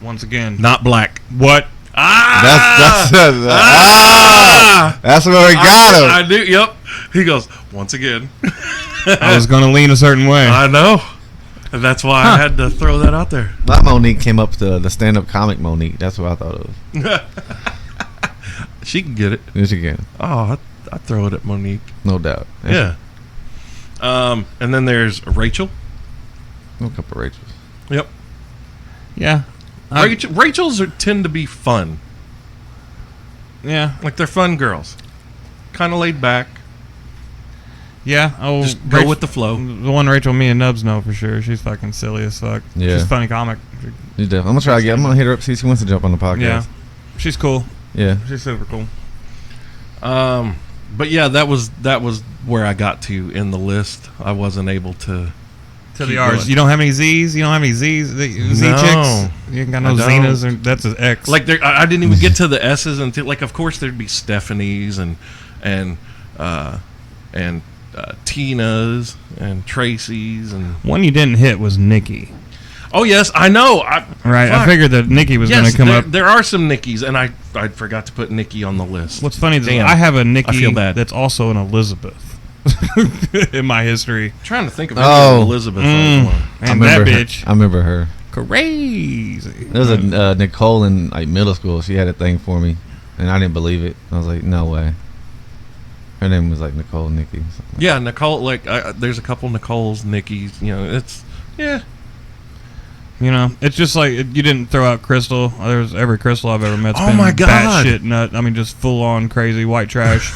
Once again. not black. What? That's where we got him. I do. Yep. He goes once again. I was going to lean a certain way. I know, and that's why I had to throw that out there. My Monique came up to the stand-up comic Monique. That's what I thought of. She can get it. Yes, you can. Oh, I'd throw it at Monique. No doubt. Yeah. And then there's Rachel. A couple of Rachels. Yep. Yeah. Rachel's tend to be fun. Yeah. Like, they're fun girls. Kind of laid back. Yeah. Oh, Just go with the flow. The one Rachel, me and Nubs know for sure. She's fucking silly as fuck. Yeah. She's a funny comic. I'm gonna try again. I'm gonna hit her up, see if she wants to jump on the podcast. Yeah. She's cool. Yeah. She's super cool. But yeah, that was where I got to in the list. I wasn't able to. To Keep the R's. going. You don't have any Z's? You don't have any Z's? Z No. chicks? You ain't got no I don't. Zenas? Or, that's an X. Like, I didn't even get to the S's until, like, of course there'd be Stephanie's and Tina's and Tracy's and one you didn't hit was Nikki. Oh yes, I know. Right, I figured that Nikki was going to come up. There are some Nickies, and I forgot to put Nikki on the list. What's funny is Damn. I have a Nikki I feel bad. that's also an Elizabeth in my history. I'm trying to think of any Elizabeth. And that bitch. I remember her. Crazy. There was a Nicole in like middle school. She had a thing for me, and I didn't believe it. I was like, no way. Her name was like Nicole Nikki. Yeah, Nicole. Like, there's a couple Nicoles, Nickies. You know, it's You know, it's just like you didn't throw out Crystal. There's every Crystal I've ever met's Oh been my God. batshit nut. I mean, just full on crazy white trash.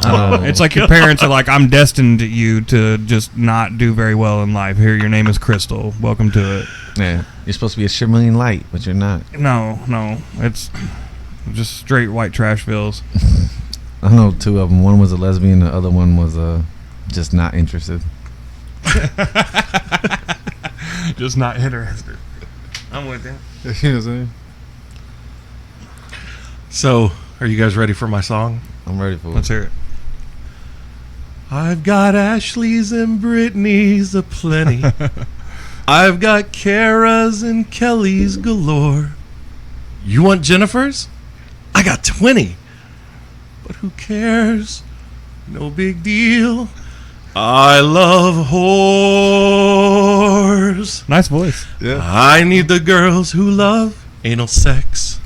It's like your parents are like, I'm destined you to just not do very well in life. Here, your name is Crystal. Welcome to it. Yeah, you're supposed to be a shimmering light, but you're not. No, it's just straight white trash bills. I know two of them. One was a lesbian. The other one was just not interested. Just not interested. I'm with you. You know what I'm saying? So, are you guys ready for my song? I'm ready for it. Let's hear it. I've got Ashleys and Britneys aplenty. I've got Kara's and Kelly's galore. You want Jennifer's? I got 20. But who cares? No big deal. I love whores. Nice voice. Yeah. I need the girls who love anal sex.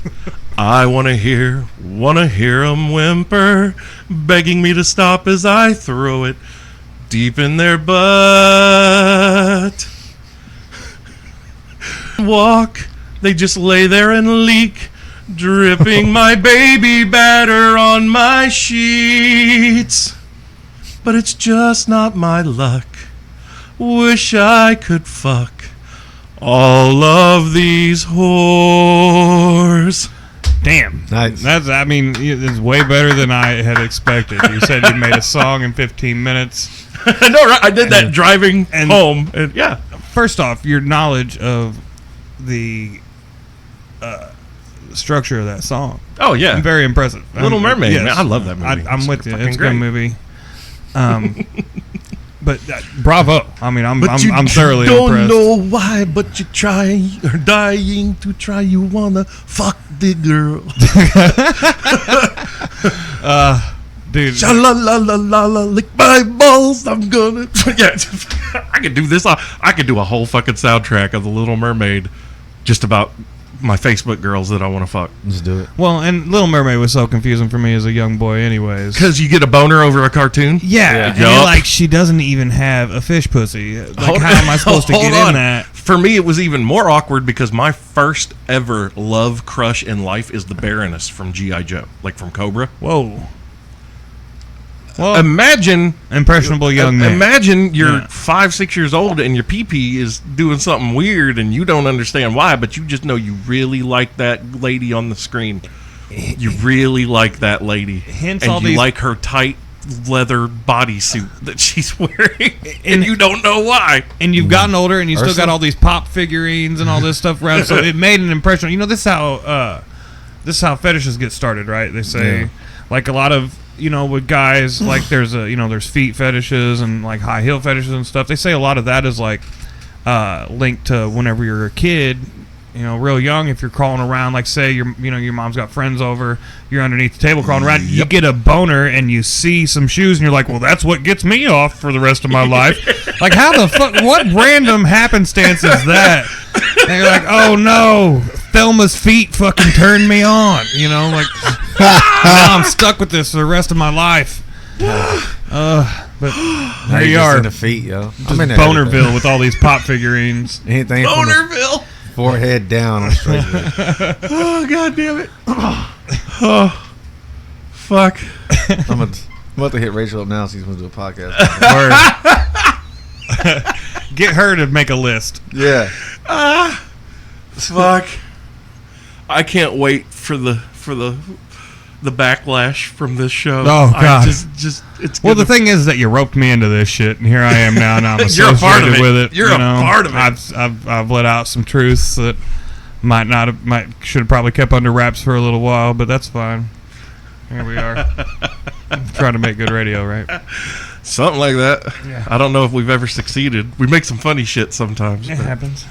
I want to hear 'em whimper, begging me to stop as I throw it deep in their butt. Walk, they just lay there and leak, dripping my baby batter on my sheets. But it's just not my luck. Wish I could fuck all of these whores. Damn. Nice. I mean, it's way better than I had expected. You said you made a song in 15 minutes. I know, right? I did that driving home. And yeah. First off, your knowledge of the structure of that song. Oh, yeah. Very impressive. Little Mermaid. Yes. Man, I love that movie. I'm with you. fucking It's a great. good movie. But bravo. I mean, I'm But you thoroughly don't impressed. know why, but you're trying or dying to try. You wanna fuck the girl. Dude. Sha la la la la la, lick my balls. I'm gonna. Yeah, I could do this. I could do a whole fucking soundtrack of The Little Mermaid, just about my Facebook girls that I want to fuck. Just do it. Well, and Little Mermaid was so confusing for me as a young boy, anyways. Because you get a boner over a cartoon. Yeah, and Yup. you're like, she doesn't even have a fish pussy. Like, Hold how on. am I supposed to Hold get on. in that? For me, it was even more awkward because my first ever love crush in life is the Baroness from G.I. Joe, like from Cobra. Whoa. Well, Imagine impressionable young man. Imagine you're Yeah. 5-6 years old and your pee-pee is doing something weird and you don't understand why, but you just know you really like that lady on the screen. You really like that lady. Hence and all you these- like her tight leather bodysuit that she's wearing, and you don't know why. And you've gotten older, and you still Ursula? got all these pop figurines and all this stuff around. So it made an impression. You know, this is how fetishes get started, right? They say, Yeah. like a lot of, you know, with guys, like there's feet fetishes and like high heel fetishes and stuff. They say a lot of that is like linked to whenever you're a kid, you know, real young. If you're crawling around, like say your mom's got friends over, you're underneath the table crawling around, you get a boner and you see some shoes and you're like, well, that's what gets me off for the rest of my life. Like, how the fuck? What random happenstance is that? And you're like, oh no, Thelma's feet fucking turned me on. You know, like now I'm stuck with this for the rest of my life. But there you are, In the feet, yo. just I'm in there Bonerville with all these pop figurines. Anything from the Bonerville. forehead down, I'm straight with it. Oh, god damn it. Oh, fuck. I'm about to hit Rachel up now. She's going to do a podcast. Get her to make a list. Yeah. Fuck. I can't wait for the backlash from this show. Oh, God. I just it's Well, gonna- the thing is that you roped me into this shit, and here I am now, and I'm You're a associated part of it. with it. You're you a know? part of it. I've let out some truths that should have probably kept under wraps for a little while, but that's fine. Here we are, trying to make good radio, right? something like that. Yeah. I don't know if we've ever succeeded. We make some funny shit sometimes. It but- happens.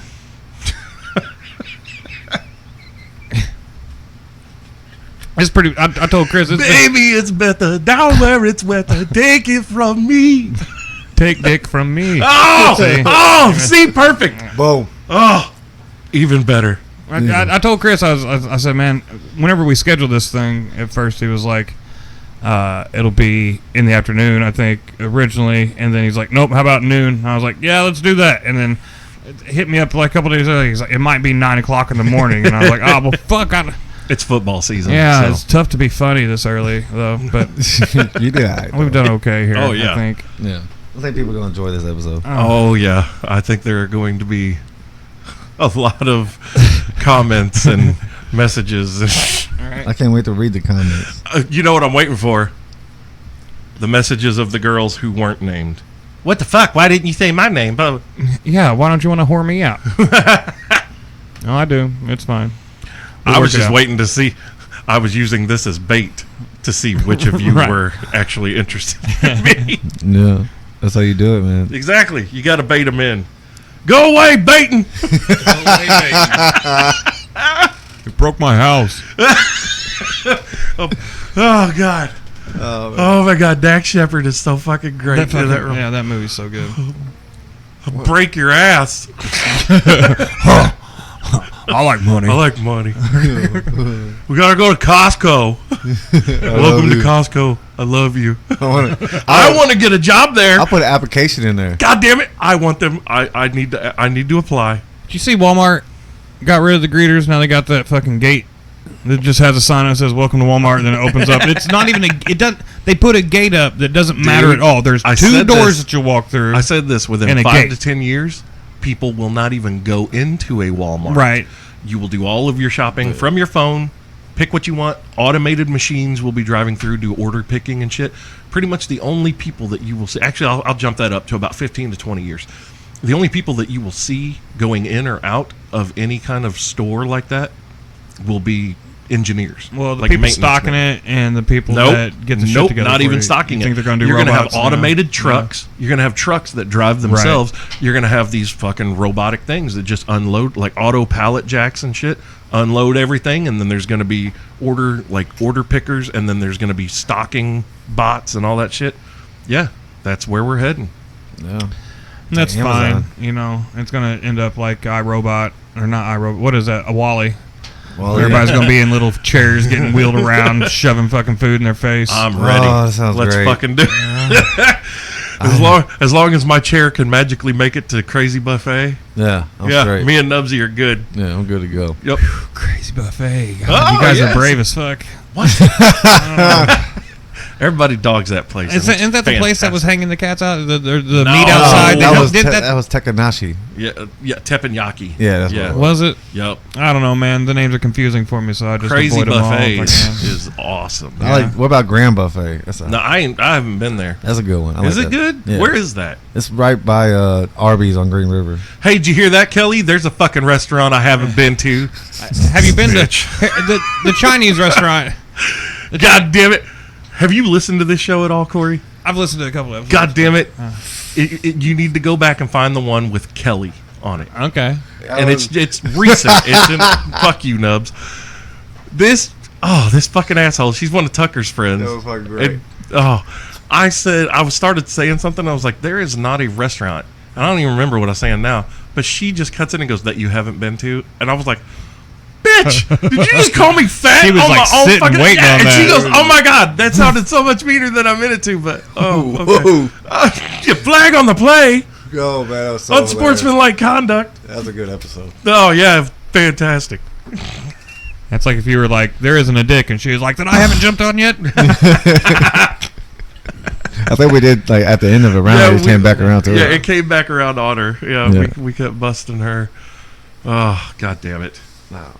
It's pretty. I told Chris, Baby, it's better down where it's wetter. Take it from me. take dick from me. See, perfect. Boom. Oh, even better. I told Chris, I said, man, whenever we scheduled this thing, at first he was like, it'll be in the afternoon, I think, originally, and then he's like, nope, how about noon? And I was like, yeah, let's do that. And then it hit me up like a couple days later. He's like, it might be 9 o'clock in the morning, and I was like, oh well, fuck. It's football season. Yeah, so. it's tough to be funny this early though, but You did. All right, we've done okay here. Oh, yeah. I think. Yeah. I think people are going to enjoy this episode. Oh yeah, I think there are going to be a lot of comments and messages. All right. I can't wait to read the comments. You know what I'm waiting for? The messages of the girls who weren't named. What the fuck? Why didn't you say my name? Oh. Yeah, why don't you want to whore me out? No, I do. It's fine. I was just waiting to see. I was using this as bait to see which of you Right. were actually interested in me. Yeah. That's how you do it, man. Exactly. You got to bait them in. Go away, baiting. It broke my house. Oh God. Oh my God. Dax Shepard is so fucking great. That movie's so good. Break your ass. I like money. I like money. We gotta go to Costco. Welcome to Costco. I love you. I want to get a job there. I'll put an application in there. God damn it! I want them. I need to apply. Did you see Walmart got rid of the greeters? Now they got that fucking gate that just has a sign that says "Welcome to Walmart," and then it opens up. It's not even it doesn't. They put a gate up that doesn't matter at all. There's two doors that you walk through. I said this within and a 5 gate. to 10 years, people will not even go into a Walmart. Right. You will do all of your shopping from your phone. Pick what you want. Automated machines will be driving through, do order picking and shit. Pretty much the only people that you will see. Actually, I'll jump that up to about 15 to 20 years. The only people that you will see going in or out of any kind of store like that will be engineers. Well, the like people maintenance stocking men. it and the people that get the shit together. Not for even you. stocking You it. think they're going to do You're going to have robots, you know? automated trucks. You're going to have trucks that drive themselves. You're going to have these fucking robotic things that just unload, like auto pallet jacks and shit, unload everything, and then there's going to be order pickers, and then there's going to be stocking bots and all that shit. Yeah, that's where we're heading. Yeah. And that's Amazon. fine. You know, it's going to end up like iRobot, or not iRobot. What is that? A Wall-E. Well, Everybody's going to be in little chairs getting wheeled around, shoving fucking food in their face. I'm ready. Oh, that sounds Let's great. fucking do it. As long as my chair can magically make it to Crazy Buffet. Yeah. I'm Yeah, straight. me and Knubsie are good. Yeah, I'm good to go. Yep. Crazy buffet. God, Oh, you guys yes. are brave as fuck. Everybody dogs that place. Isn't that the place that was hanging the cats out? The No. meat outside? that was Did that was Takanashi. Yeah, teppanyaki. Yeah, that's what it was it? Yep. I don't know, man. The names are confusing for me, so I just Crazy avoid them all if I Buffets can. is awesome. I like. What about Grand Buffet? That's a, No, I haven't been there. that's a good one. I Is like it that. good? Yeah. Where is that? It's right by Arby's on Green River. Hey, did you hear that, Kelly? There's a fucking restaurant I haven't been to. Have you been to Bitch. the Chinese restaurant? God damn it! Have you listened to this show at all, Corey? I've listened to a couple of episodes. God damn it! You need to go back and find the one with Kelly on it. Okay. And it's recent. It's in, fuck you, Nubs. This fucking asshole. She's one of Tucker's friends. That was fucking great. And, I started saying something. I was like, there is not a restaurant. I don't even remember what I'm saying now. But she just cuts in and goes, that you haven't been to. And I was like, bitch, did you just call me fat? She was on like my own sitting fucking, waiting on and she that. goes, oh my God, that sounded so much meaner than I meant it to. But, okay. You flag on the play. Go, man. That was so Unsportsmanlike conduct. That was a good episode. Oh, yeah, fantastic. That's like if you were like, there isn't a dick, and she was like, that I haven't jumped on yet? I think we did like at the end of the round. It came back around to Yeah, her. it came back around on her. Yeah, Yeah. We kept busting her. Oh, God damn it. Oh, man.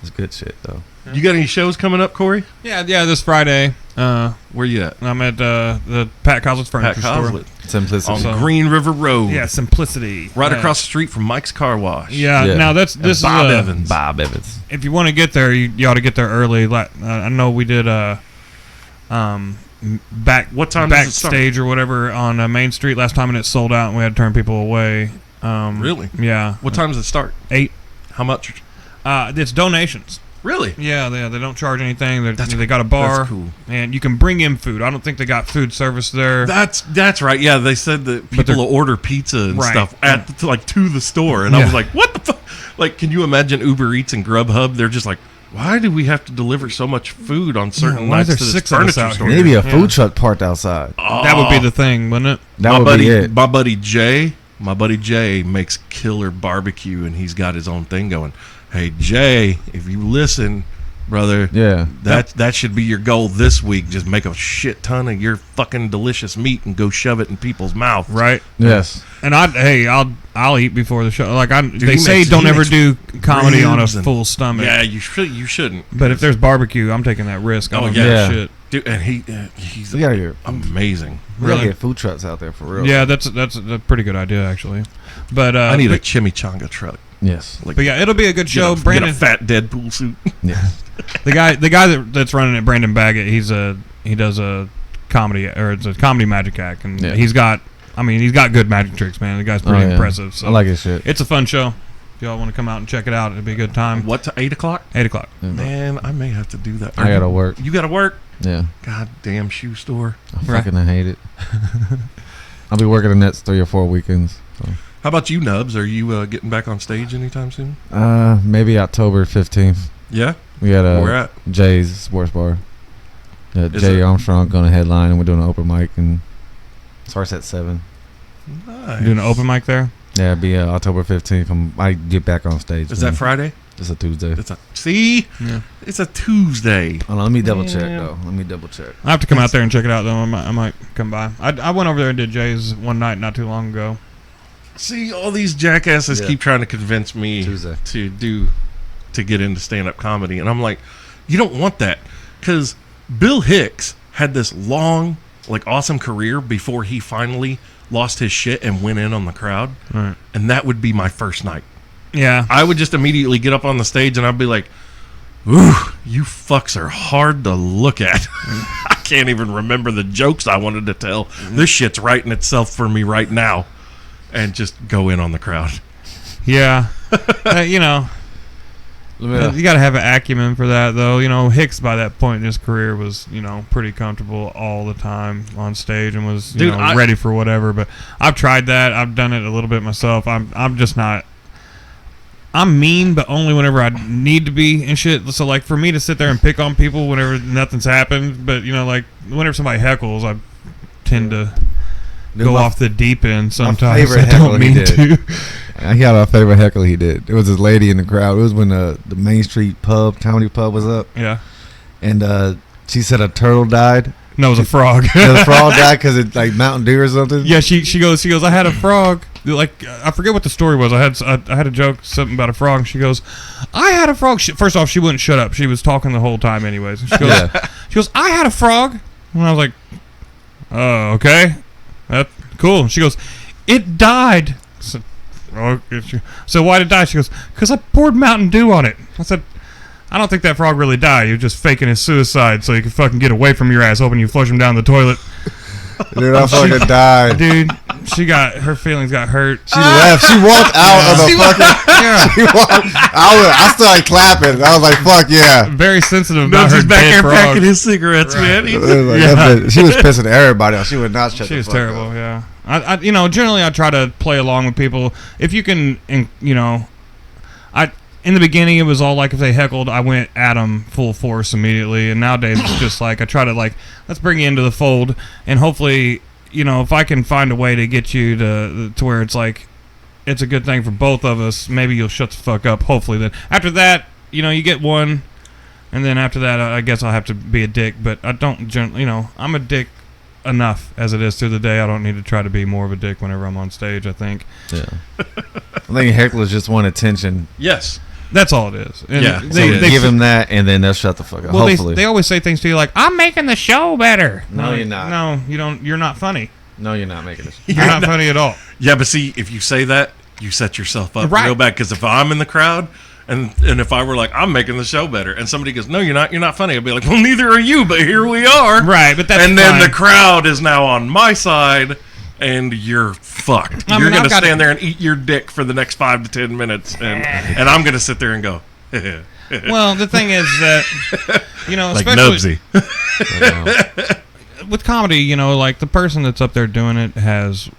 It's good shit though. You got any shows coming up, Corey? Yeah, this Friday. Where you at? I'm at the Pat Coslett's Pat Furniture Store. Coslet. Simplicity. On Green River Road. Yeah, Simplicity. Right Yeah. across the street from Mike's Car Wash. Yeah, Yeah. now this And is Bob Evans. Bob Evans. If you want to get there, you ought to get there early. I know we did back What time does it start? backstage or whatever on Main Street last time, and it sold out, and we had to turn people away. Really? Yeah. What time does it start? 8. How much? It's donations. Really? Yeah, they don't charge anything. They got a bar, that's cool. and you can bring in food. I don't think they got food service there. That's right. Yeah, they said that people will order pizza and Right. stuff to the store, and I was like, what the fuck? Like, can you imagine Uber Eats and Grubhub? They're just like, why do we have to deliver so much food on certain why is nights there to this 6 of us furniture out store? here? Maybe a Yeah. food truck parked outside. That would be the thing, wouldn't it? That would be it. My buddy Jay makes killer barbecue, and he's got his own thing going. Hey Jay, if you listen, brother, Yeah. that should be your goal this week. Just make a shit ton of your fucking delicious meat and go shove it in people's mouths. Right. Yes. And I'll eat before the show. Like they he say, makes- don't he ever makes do comedy on a ribs and- full stomach. Yeah, you shouldn't. But if there's barbecue, I'm taking that risk. I Oh, don't yeah. give a Yeah. shit. Dude, and he's We gotta get, amazing. we gotta Really? get food trucks out there for real. Yeah, that's a pretty good idea actually. But I need a but, chimichanga truck. Yes. Like, but yeah, it'll be a good show. get Brandon, a fat Deadpool suit. Yes. the guy that's running it, Brandon Baggett, he does a comedy, or it's a comedy magic act, and Yeah. he's got good magic tricks, man. The guy's pretty Oh, yeah. impressive. So I like his shit. it's a fun show. If y'all want to come out and check it out, it'd be a good time. What, to 8 o'clock? 8 o'clock. Man, I may have to do that. I gotta work. You gotta work? Yeah. God damn shoe store. I Right. fucking hate it. I'll be working the next 3 or 4 weekends. So. How about you, Nubs? Are you getting back on stage anytime soon? Maybe October 15th. Yeah? We got Where at? Jay's Sports Bar. Is Jay it- Armstrong going to headline, and we're doing an open mic, and starts at 7. Nice. Doing an open mic there. Yeah, it'll be October 15th. I get back on stage. Is that Friday? It's a Tuesday. See? Yeah. It's a Tuesday. Hold on, let me double check, Man. though. Let me double check. I have to come out there and check it out, though. I might come by. I went over there and did Jay's one night not too long ago. See, all these jackasses Yeah. keep trying to convince me Tuesday. to get into stand-up comedy, and I'm like, you don't want that, because Bill Hicks had this long, like, awesome career before he finally lost his shit and went in on the crowd, Right. and that would be my first night. Yeah. I would just immediately get up on the stage and I'd be like, ooh, you fucks are hard to look at. I can't even remember the jokes I wanted to tell. This shit's writing itself for me right now. And just go in on the crowd. Yeah. You know, you got to have an acumen for that, though. You know, Hicks, by that point in his career, was, you know, pretty comfortable all the time on stage and was, you know, ready for whatever. But I've tried that. I've done it a little bit myself. I'm just not. I'm mean, but only whenever I need to be and shit. So, like, for me to sit there and pick on people whenever nothing's happened, but, you know, like, whenever somebody heckles, I tend to go off the deep end sometimes. favorite I heckle don't he mean did. to. I got a favorite heckle he did. It was this lady in the crowd. It was when the Main Street comedy pub was up. Yeah. And she said a turtle died. No, it was a frog. The frog died because it's like Mountain Dew or something. Yeah, she goes, I had a frog. Like, I forget what the story was. I had a joke, something about a frog. She goes, I had a frog. First off, she wouldn't shut up. She was talking the whole time anyways. She goes, Yeah. I had a frog. And I was like, oh, okay. That's cool. She goes, it died. So why did it die? She goes, because I poured Mountain Dew on it. I said, I don't think that frog really died. You're just faking his suicide so you can fucking get away from your ass, hoping you flush him down the toilet. Dude, I fucking died. Dude, her feelings got hurt. She left. She walked out of the fucking. Yeah. She walked. I started clapping. I was like, "Fuck yeah!" Very sensitive Nubs about her is back dead there frog. packing his cigarettes, man. It was like, that bitch- she was pissing everybody off. She would not shut She the was fuck terrible, up. yeah. I you know, generally I try to play along with people. If you can, you know, in the beginning it was all like if they heckled, I went at them full force immediately. And nowadays it's just like I try to like, let's bring you into the fold, and hopefully, you know, if I can find a way to get you to where it's like, it's a good thing for both of us, maybe you'll shut the fuck up. Hopefully, then after that, you know, you get one, and then after that, I guess I'll have to be a dick. But I don't, you know, I'm a dick enough as it is through the day. I don't need to try to be more of a dick whenever I'm on stage, I think. Yeah. I think hecklers just want attention. Yes. That's all it is. And Yeah, They give them that, and then they'll shut the fuck up. well, Hopefully. they always say things to you like, I'm making the show better. No, you're not. No, you don't. You're not funny. No, you're not making this. You're not funny at all. Yeah, but see, if you say that, you set yourself up Right. real bad. Because if I'm in the crowd, and if I were like, I'm making the show better, and somebody goes, no, you're not funny, I'd be like, well, neither are you, but here we are. Right, but that's and then fine. the crowd is now on my side, and you're fucked. I You're mean, going I've to got stand it. there and eat your dick for the next 5 to 10 minutes, and I'm going to sit there and go, Well, the thing is that, Like especially Knubsie. with comedy, like the person that's up there doing it has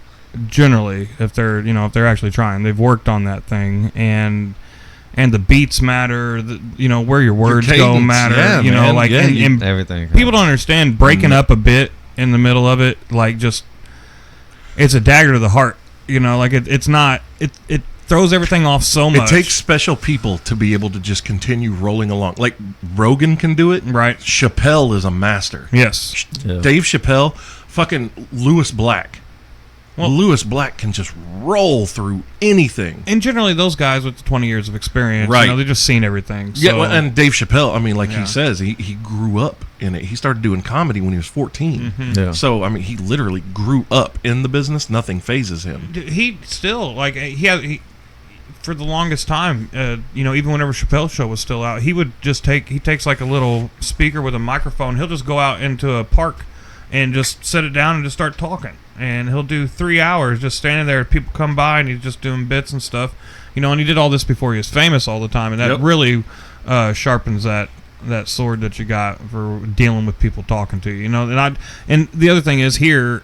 generally, if they're actually trying, they've worked on that thing, and the beats matter, where your words go cadence, matter, man. and Everything. people don't understand breaking up a bit in the middle of it, like just, it's a dagger to the heart, like it's not, it throws everything off so much. It takes special people to be able to just continue rolling along. Like Rogan can do it. Right. Chappelle is a master. Yes. Yeah. Dave Chappelle, fucking Lewis Black. Well, Lewis Black can just roll through anything. And generally those guys with 20 years of experience, Right. they've just seen everything. So. Yeah, well, and Dave Chappelle, I mean, like Yeah. he says, he grew up in it. He started doing comedy when he was 14. Yeah. So, I mean, he literally grew up in the business. Nothing phases him. Dude, he still, like, he for the longest time, even whenever Chappelle's show was still out, he takes like a little speaker with a microphone. He'll just go out into a park and just set it down and just start talking. And he'll do 3 hours just standing there. People come by and he's just doing bits and stuff. And he did all this before he was famous all the time. And that Yep. really sharpens that sword that you got for dealing with people talking to you. And the other thing is here,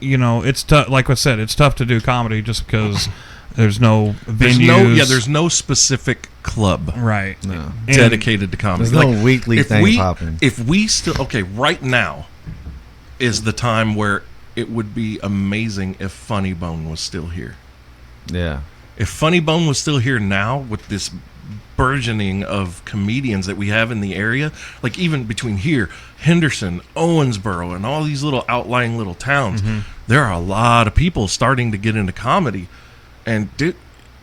it's tough. Like I said, it's tough to do comedy just because there's no venues. There's no specific club Right. No. dedicated to comedy. There's no weekly if thing we, popping. If we still right now is the time where it would be amazing if Funny Bone was still here. Yeah. If Funny Bone was still here now with this burgeoning of comedians that we have in the area, like even between here, Henderson, Owensboro, and all these little outlying little towns, there are a lot of people starting to get into comedy. And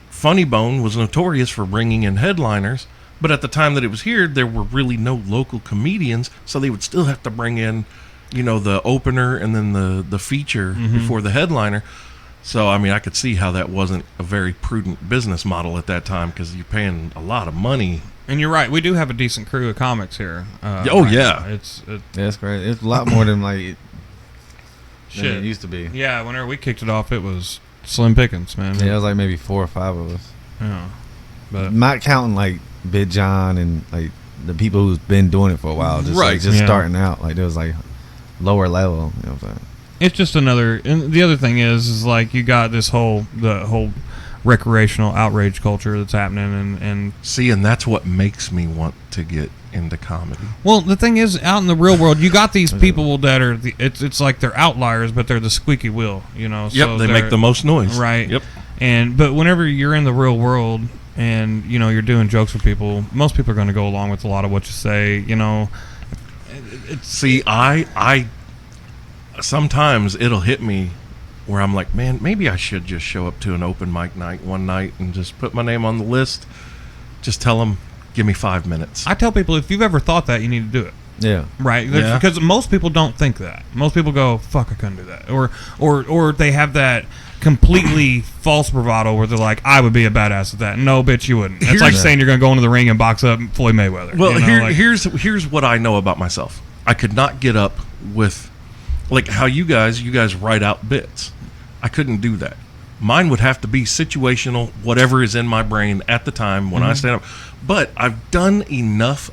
Funny Bone was notorious for bringing in headliners, but at the time that it was here, there were really no local comedians, so they would still have to bring in, the opener and then the feature before the headliner. So, I mean, I could see how that wasn't a very prudent business model at that time because you're paying a lot of money. And you're right. We do have a decent crew of comics here. Oh, yeah. Now. That's great. It's a lot more than than Shit. it used to be. Yeah, whenever we kicked it off, it was slim pickings, man. Yeah, it was like maybe 4 or 5 of us. Yeah. But Not counting like Big John and like the people who's been doing it for a while, just Right. just Yeah. starting out. Like there was like lower level. You know what I'm saying? it's just another. And the other thing is like you got the whole recreational outrage culture that's happening, and See, and that's what makes me want to get into comedy. well, the thing is, out in the real world, you got these people that are it's like they're outliers, but they're the squeaky wheel, Yep, So they they're- make the most noise. right. Yep. But whenever you're in the real world and you're doing jokes with people, most people are going to go along with a lot of what you say. See, I sometimes it'll hit me where I'm like, man, maybe I should just show up to an open mic night one night and just put my name on the list. Just tell them, give me 5 minutes. I tell people, if you've ever thought that, you need to do it. Yeah. Right, Yeah. because most people don't think that. Most people go, "Fuck, I couldn't do that," or they have that completely false bravado where they're like, "I would be a badass at that." No, bitch, you wouldn't. It's like Here's- saying you're going to go into the ring and box up Floyd Mayweather. Well, like- here's what I know about myself. I could not get up with, like how you guys write out bits. I couldn't do that. Mine would have to be situational, whatever is in my brain at the time when I stand up. But I've done enough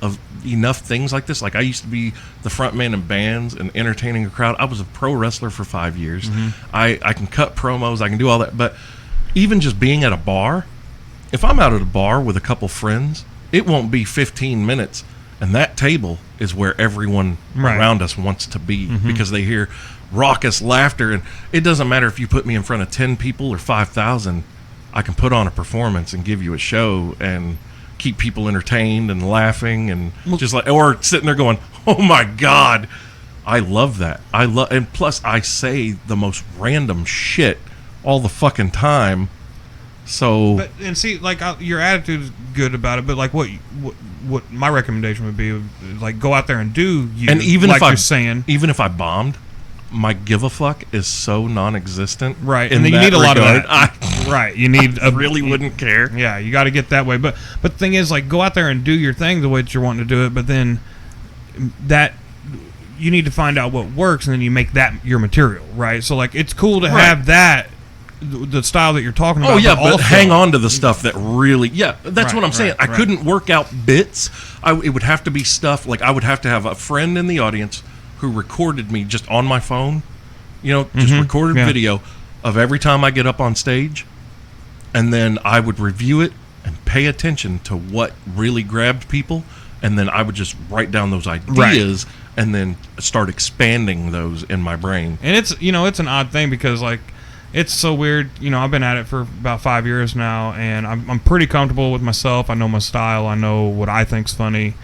things like this. Like I used to be the front man in bands and entertaining a crowd. I was a pro wrestler for 5 years. I can cut promos. I can do all that. But even just being at a bar, if I'm out at a bar with a couple friends, it won't be 15 minutes. And that table is where everyone Right. around us wants to be because they hear raucous laughter. And it doesn't matter if you put me in front of 10 people or 5,000. I can put on a performance and give you a show and keep people entertained and laughing and just like, or sitting there going, oh my God, I love that. And plus I say the most random shit all the fucking time. So But and see, like your attitude is good about it, but like what my recommendation would be, like go out there and do you. and even like if you're I saying, even if I bombed, my give a fuck is so non-existent. right, in and then you that need a lot of regard. that. Right, you need I really wouldn't care. Yeah, you got to get that way. But the thing is, like, go out there and do your thing the way that you're wanting to do it. But then that you need to find out what works, and then you make that your material, right? So like, it's cool to have that the style that you're talking about. Oh yeah, but also, hang on to the stuff that really. Yeah, that's what I'm saying. I right. couldn't work out bits. It would have to be stuff like I would have to have a friend in the audience who recorded me just on my phone. You know, just recorded video of every time I get up on stage, and then I would review it and pay attention to what really grabbed people, and then I would just write down those ideas and then start expanding those in my brain. And it's it's an odd thing because like it's so weird. You know, I've been at it for about 5 years now, and I'm pretty comfortable with myself. I know my style. I know what I think's funny.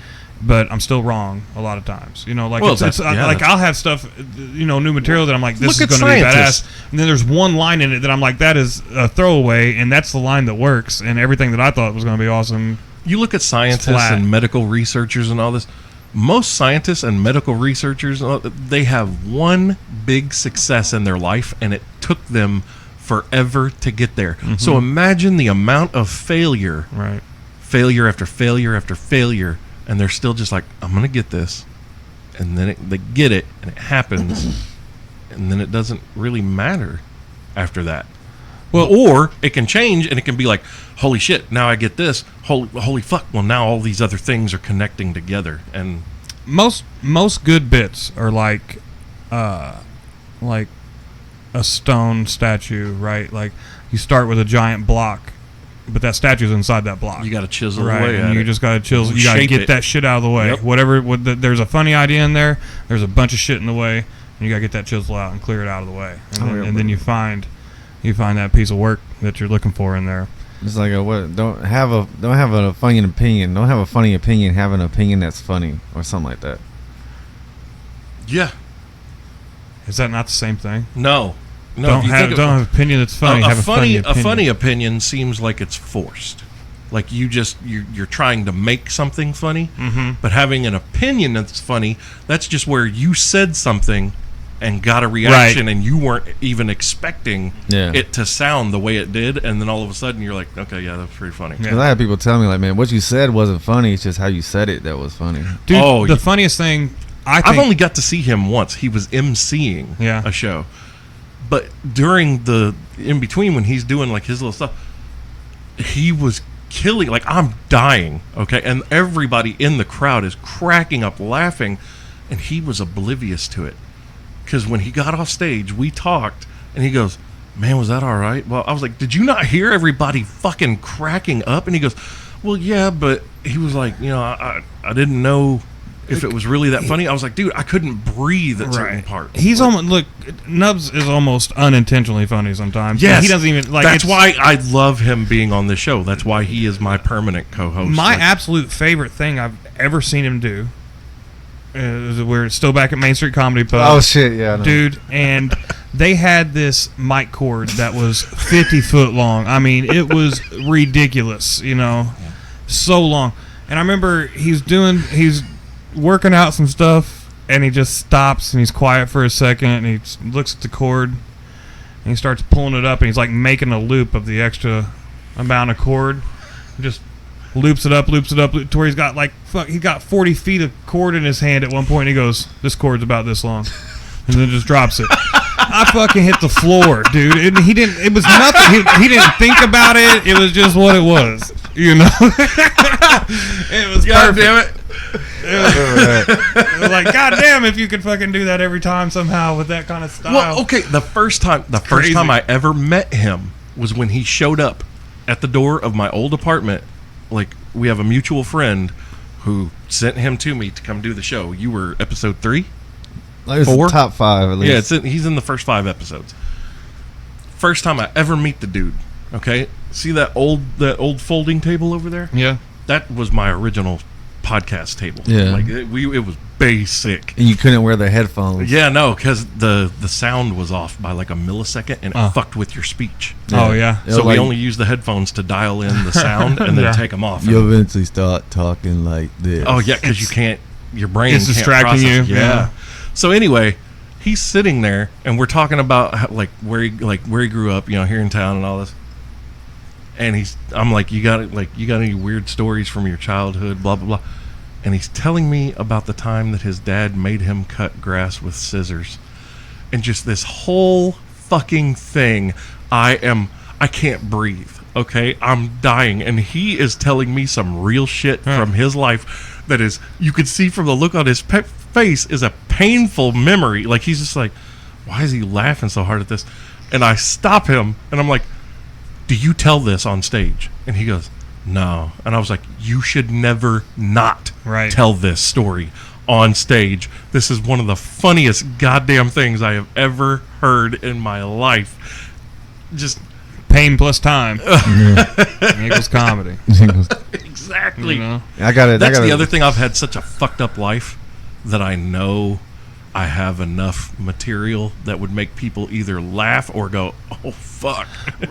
But I'm still wrong a lot of times. You know, like like I'll have stuff, new material that I'm like, this is going to be badass. And then there's one line in it that I'm like, that is a throwaway, and that's the line that works. And everything that I thought was going to be awesome. You look at scientists and medical researchers and all this. Most scientists and medical researchers, they have one big success in their life, and it took them forever to get there. Mm-hmm. So imagine the amount of failure, failure after failure after failure. And they're still just like, I'm going to get this. And then they get it, and it happens. And then it doesn't really matter after that. Well, or it can change, and it can be like, holy shit, now I get this. Holy fuck, well, now all these other things are connecting together. And most good bits are like a stone statue, right? Like, you start with a giant block. But that statue's inside that block. You got to chisel away at and you just got to chisel. You got to get that shit out of the way. Yep. There's a funny idea in there. There's a bunch of shit in the way, and you got to get that chisel out and clear it out of the way. And then you find that piece of work that you're looking for in there. It's like don't have a funny opinion. Don't have a funny opinion. Have an opinion that's funny or something like that. Yeah. Is that not the same thing? No. Don't have an opinion that's funny. A funny opinion seems like it's forced. Like you're trying to make something funny, but having an opinion that's funny, that's just where you said something and got a reaction, and you weren't even expecting it to sound the way it did, and then all of a sudden you're like, okay, yeah, that's pretty funny. Because I had people tell me like, man, what you said wasn't funny. It's just how you said it that was funny. Dude, the funniest thing I've only got to see him once. He was emceeing a show. But during the in between when he's doing like his little stuff, he was killing. Like, I'm dying, okay, and everybody in the crowd is cracking up, laughing, and he was oblivious to it. Because when he got off stage, we talked, and he goes, "Man, was that all right?" Well, I was like, "Did you not hear everybody fucking cracking up?" And he goes, "Well, yeah, but," he was like, I didn't know if it was really that funny. I was like, dude, I couldn't breathe at certain parts. He's almost Nubs is almost unintentionally funny sometimes. Yes, he doesn't even like. That's why I love him being on the show. That's why he is my permanent co-host. My absolute favorite thing I've ever seen him do. We're still back at Main Street Comedy Pub. Oh shit, yeah, dude, and they had this mic cord that was 50 foot long. I mean, it was ridiculous. So long. And I remember he's working out some stuff, and he just stops and he's quiet for a second, and he looks at the cord and he starts pulling it up, and he's like making a loop of the extra amount of cord. Just loops it up to where he's got he got 40 feet of cord in his hand at one point, and he goes, "This cord's about this long," and then just drops it. I fucking hit the floor, dude. It was nothing. He didn't think about it. It was just what it was, It was God perfect. Damn it. It was like, God damn, if you could fucking do that every time somehow with that kind of style. Well, okay, the first time I ever met him was when he showed up at the door of my old apartment. Like, we have a mutual friend who sent him to me to come do the show. You were episode 3? Like 4? Top 5 at least. Yeah, he's in the first 5 episodes. First time I ever meet the dude. Okay, see that old folding table over there? Yeah, that was my original podcast table. Yeah, like it was basic. And you couldn't wear the headphones. Yeah, no, because the sound was off by like a millisecond, and it fucked with your speech. Yeah. Oh yeah. So we only used the headphones to dial in the sound and then take them off. You'll eventually start talking like this. Oh yeah, because you can't. Your brain is distracting you. Yeah. So anyway, he's sitting there, and we're talking about how, where he grew up, here in town and all this. And I'm like, you got any weird stories from your childhood, blah blah blah. And he's telling me about the time that his dad made him cut grass with scissors, and just this whole fucking thing, I can't breathe. Okay, I'm dying, and he is telling me some real shit from his life that is, you could see from the look on his face, is a painful memory. Like, he's just like, why is he laughing so hard at this? And I stop him, and I'm like, do you tell this on stage? And he goes, no. And I was like, you should never not tell this story on stage. This is one of the funniest goddamn things I have ever heard in my life. Just pain plus time equals comedy. Exactly. You know? That's the other thing. I've had such a fucked up life that I know I have enough material that would make people either laugh or go, oh fuck.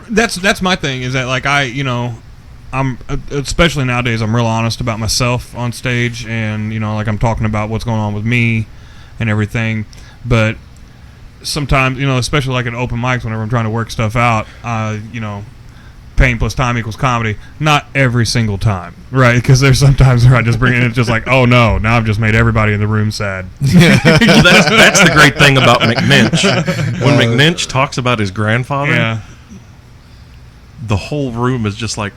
That's my thing, is that like I'm especially nowadays, I'm real honest about myself on stage, and like I'm talking about what's going on with me and everything. But sometimes, especially like at open mics, whenever I'm trying to work stuff out, pain plus time equals comedy. Not every single time, right? Because there's sometimes where I just bring it in, it's just like, oh no, now I've just made everybody in the room sad. Well, that's the great thing about McNinch. When McNinch talks about his grandfather, the whole room is just like,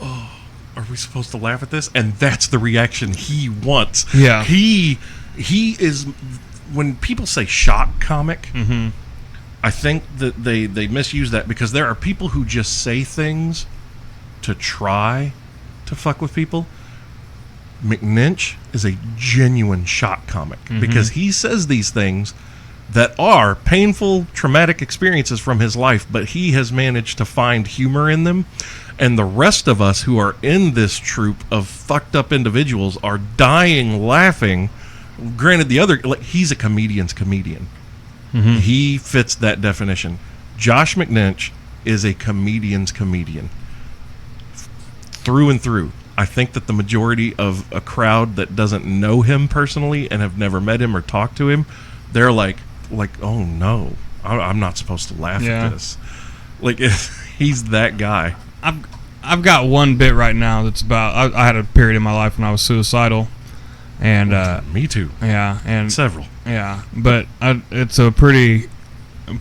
oh, are we supposed to laugh at this? And that's the reaction he wants. Yeah. He is, when people say shock comic, I think that they misuse that, because there are people who just say things to try to fuck with people. McNinch is a genuine shock comic, because he says these things that are painful, traumatic experiences from his life, but he has managed to find humor in them. And the rest of us who are in this troupe of fucked up individuals are dying laughing. Granted, he's a comedian's comedian. He fits that definition. Josh McNinch is a comedian's comedian through and through. I think that the majority of a crowd that doesn't know him personally and have never met him or talked to him, they're like, oh no, I'm not supposed to laugh at this. Like, he's that guy. I've got one bit right now that's about, I had a period in my life when I was suicidal. And me too. Yeah, and several. Yeah, but it's a pretty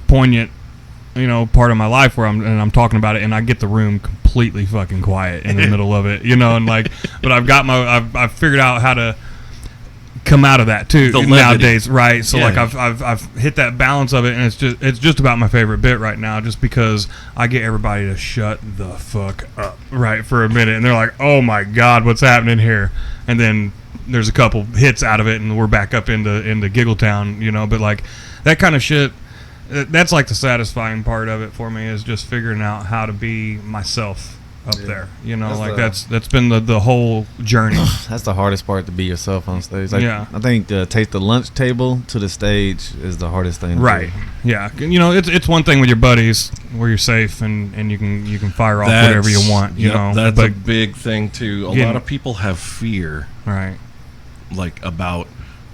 poignant, part of my life where I'm talking about it, and I get the room completely fucking quiet in the middle of it, and like, but I've figured out how to come out of that too nowadays, right? So like I've hit that balance of it, and it's just about my favorite bit right now, just because I get everybody to shut the fuck up, right, for a minute, and they're like, oh my god, what's happening here? And then there's a couple hits out of it, and we're back up into Giggletown, but like that kind of shit, that's like the satisfying part of it for me, is just figuring out how to be myself up there, that's been the whole journey. That's the hardest part, to be yourself on stage. Like, I think to take the lunch table to the stage is the hardest thing, right? Yeah, it's one thing with your buddies where you're safe and you can fire off whatever you want, that's a big thing too. A lot of people have fear, right, like about,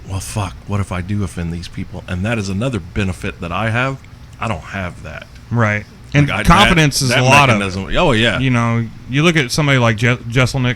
well, fuck, what if I do offend these people? And that is another benefit that I have. I don't have that, right. And like confidence is a lot mechanism. Oh yeah, you look at somebody like Jesselnick,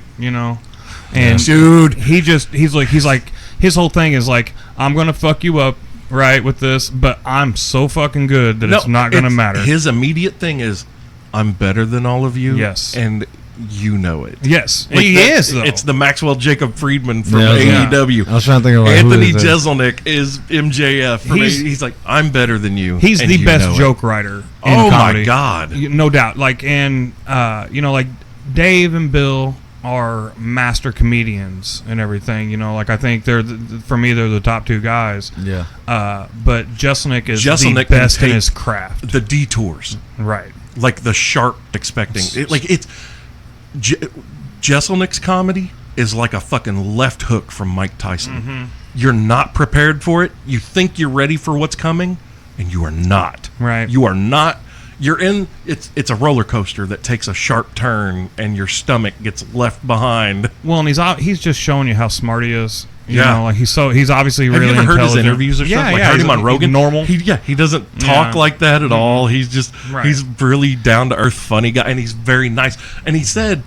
and dude, he's like his whole thing is like, I'm gonna fuck you up, right, with this, but I'm so fucking good that it's not gonna matter. His immediate thing is, I'm better than all of you. Yes, and you know it. Yes, like he is, though. It's the Maxwell Jacob Friedman from AEW. I was trying to think of Anthony Jeselnik is MJF. He's like, I'm better than you. He's the best joke writer in comedy. My god, no doubt. Like, and like Dave and Bill are master comedians and everything. Like, I think for me they're the top two guys. Yeah. But Jeselnik is the best in his craft. The detours, right? Like the sharp expecting. Jeselnik's comedy is like a fucking left hook from Mike Tyson. You're not prepared for it. You think you're ready for what's coming, and you are not. Right. You are not. You're in. It's a roller coaster that takes a sharp turn, and your stomach gets left behind. Well, and he's just showing you how smart he is. You know, like he's obviously really intelligent. Have you ever heard his interviews or stuff? Like, I heard him on Rogan. Normal. He doesn't talk like that at all. He's just he's really down to earth, funny guy, and he's very nice. And he said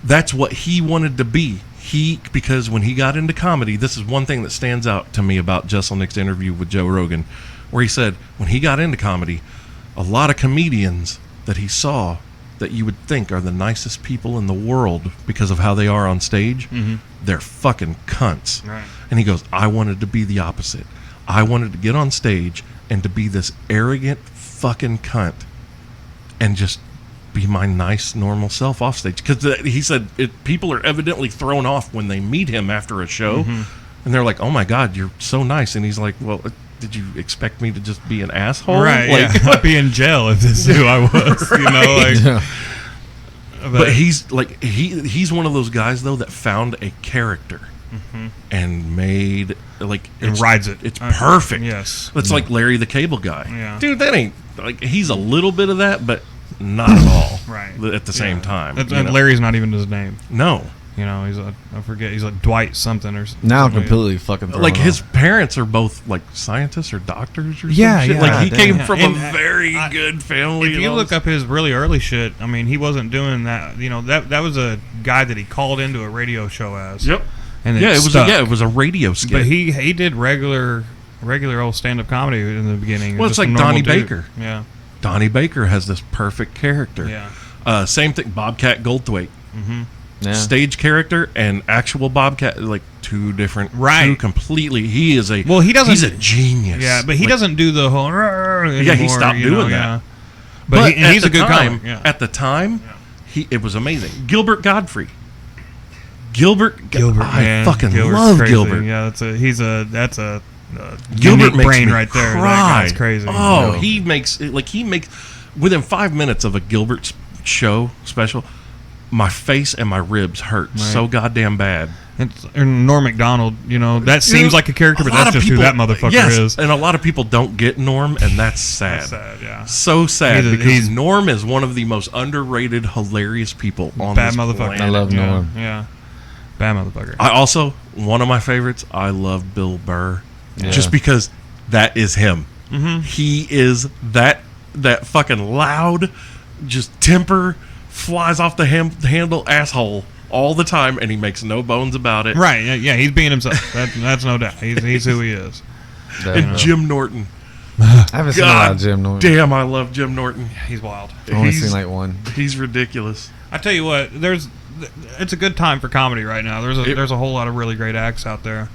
that's what he wanted to be. Because when he got into comedy, this is one thing that stands out to me about Jeselnik's interview with Joe Rogan, where he said when he got into comedy, a lot of comedians that he saw that you would think are the nicest people in the world because of how they are on stage, they're fucking cunts. Right. And he goes, I wanted to be the opposite. I wanted to get on stage and to be this arrogant fucking cunt and just be my nice, normal self off stage. Because he said people are evidently thrown off when they meet him after a show. And they're like, oh my God, you're so nice. And he's like, well, did you expect me to just be an asshole? Right, like, I'd be in jail if this is who I was, you know, like. But he's like, he's one of those guys, though, that found a character and made, like, and rides it. It's perfect. Yes. It's like Larry the Cable Guy. Yeah. Dude, that ain't, like, he's a little bit of that, but not at all. Right. At the same time. And Larry's not even his name. No. You know, I forget, he's like Dwight something or something. Now I'm completely fucking thrown like his off. parents are both like scientists or doctors or Yeah, some shit. yeah. Like he came from And a very good family. If you look up his really early shit, I mean, he wasn't doing that. You know, that was a guy that he called into a radio show as. Yep. And it was a radio skit. But he did regular old stand up comedy in the beginning. Well, it's Just a like normal Donnie dude. Baker. Yeah. Donnie Baker has this perfect character. Yeah. Same thing. Bobcat Goldthwait. Yeah. Stage character and actual Bobcat, like two different, two completely. He is a He's a genius. Yeah, but he doesn't do the whole. Anymore, he stopped doing that. Yeah. But he's a good time. comic. Yeah. At the time, it was amazing. Gilbert Godfrey. Gilbert, I fucking Gilbert's love crazy. Gilbert. Yeah, that's a Gilbert makes brain me right there. cry. That guy's crazy. Oh, he makes within 5 minutes of a Gilbert show special, my face and my ribs hurt so goddamn bad. And Norm Macdonald, you know, that seems like a character, but that's just who that motherfucker is. And a lot of people don't get Norm, and that's sad. That's sad, yeah. So sad because Norm is one of the most underrated, hilarious people on bad this motherfucker. planet. I love Norm. Yeah. Bad motherfucker. I also, one of my favorites, I love Bill Burr. Yeah. Just because that is him. He is that fucking loud, just temper, flies off the handle asshole all the time, and he makes no bones about it. Right, yeah, he's being himself. That's no doubt. He's who he is. And Jim Norton. I haven't seen a lot of Jim Norton. Damn, I love Jim Norton. He's wild. I've only seen like one. He's ridiculous. I tell you what, it's a good time for comedy right now. There's a whole lot of really great acts out there.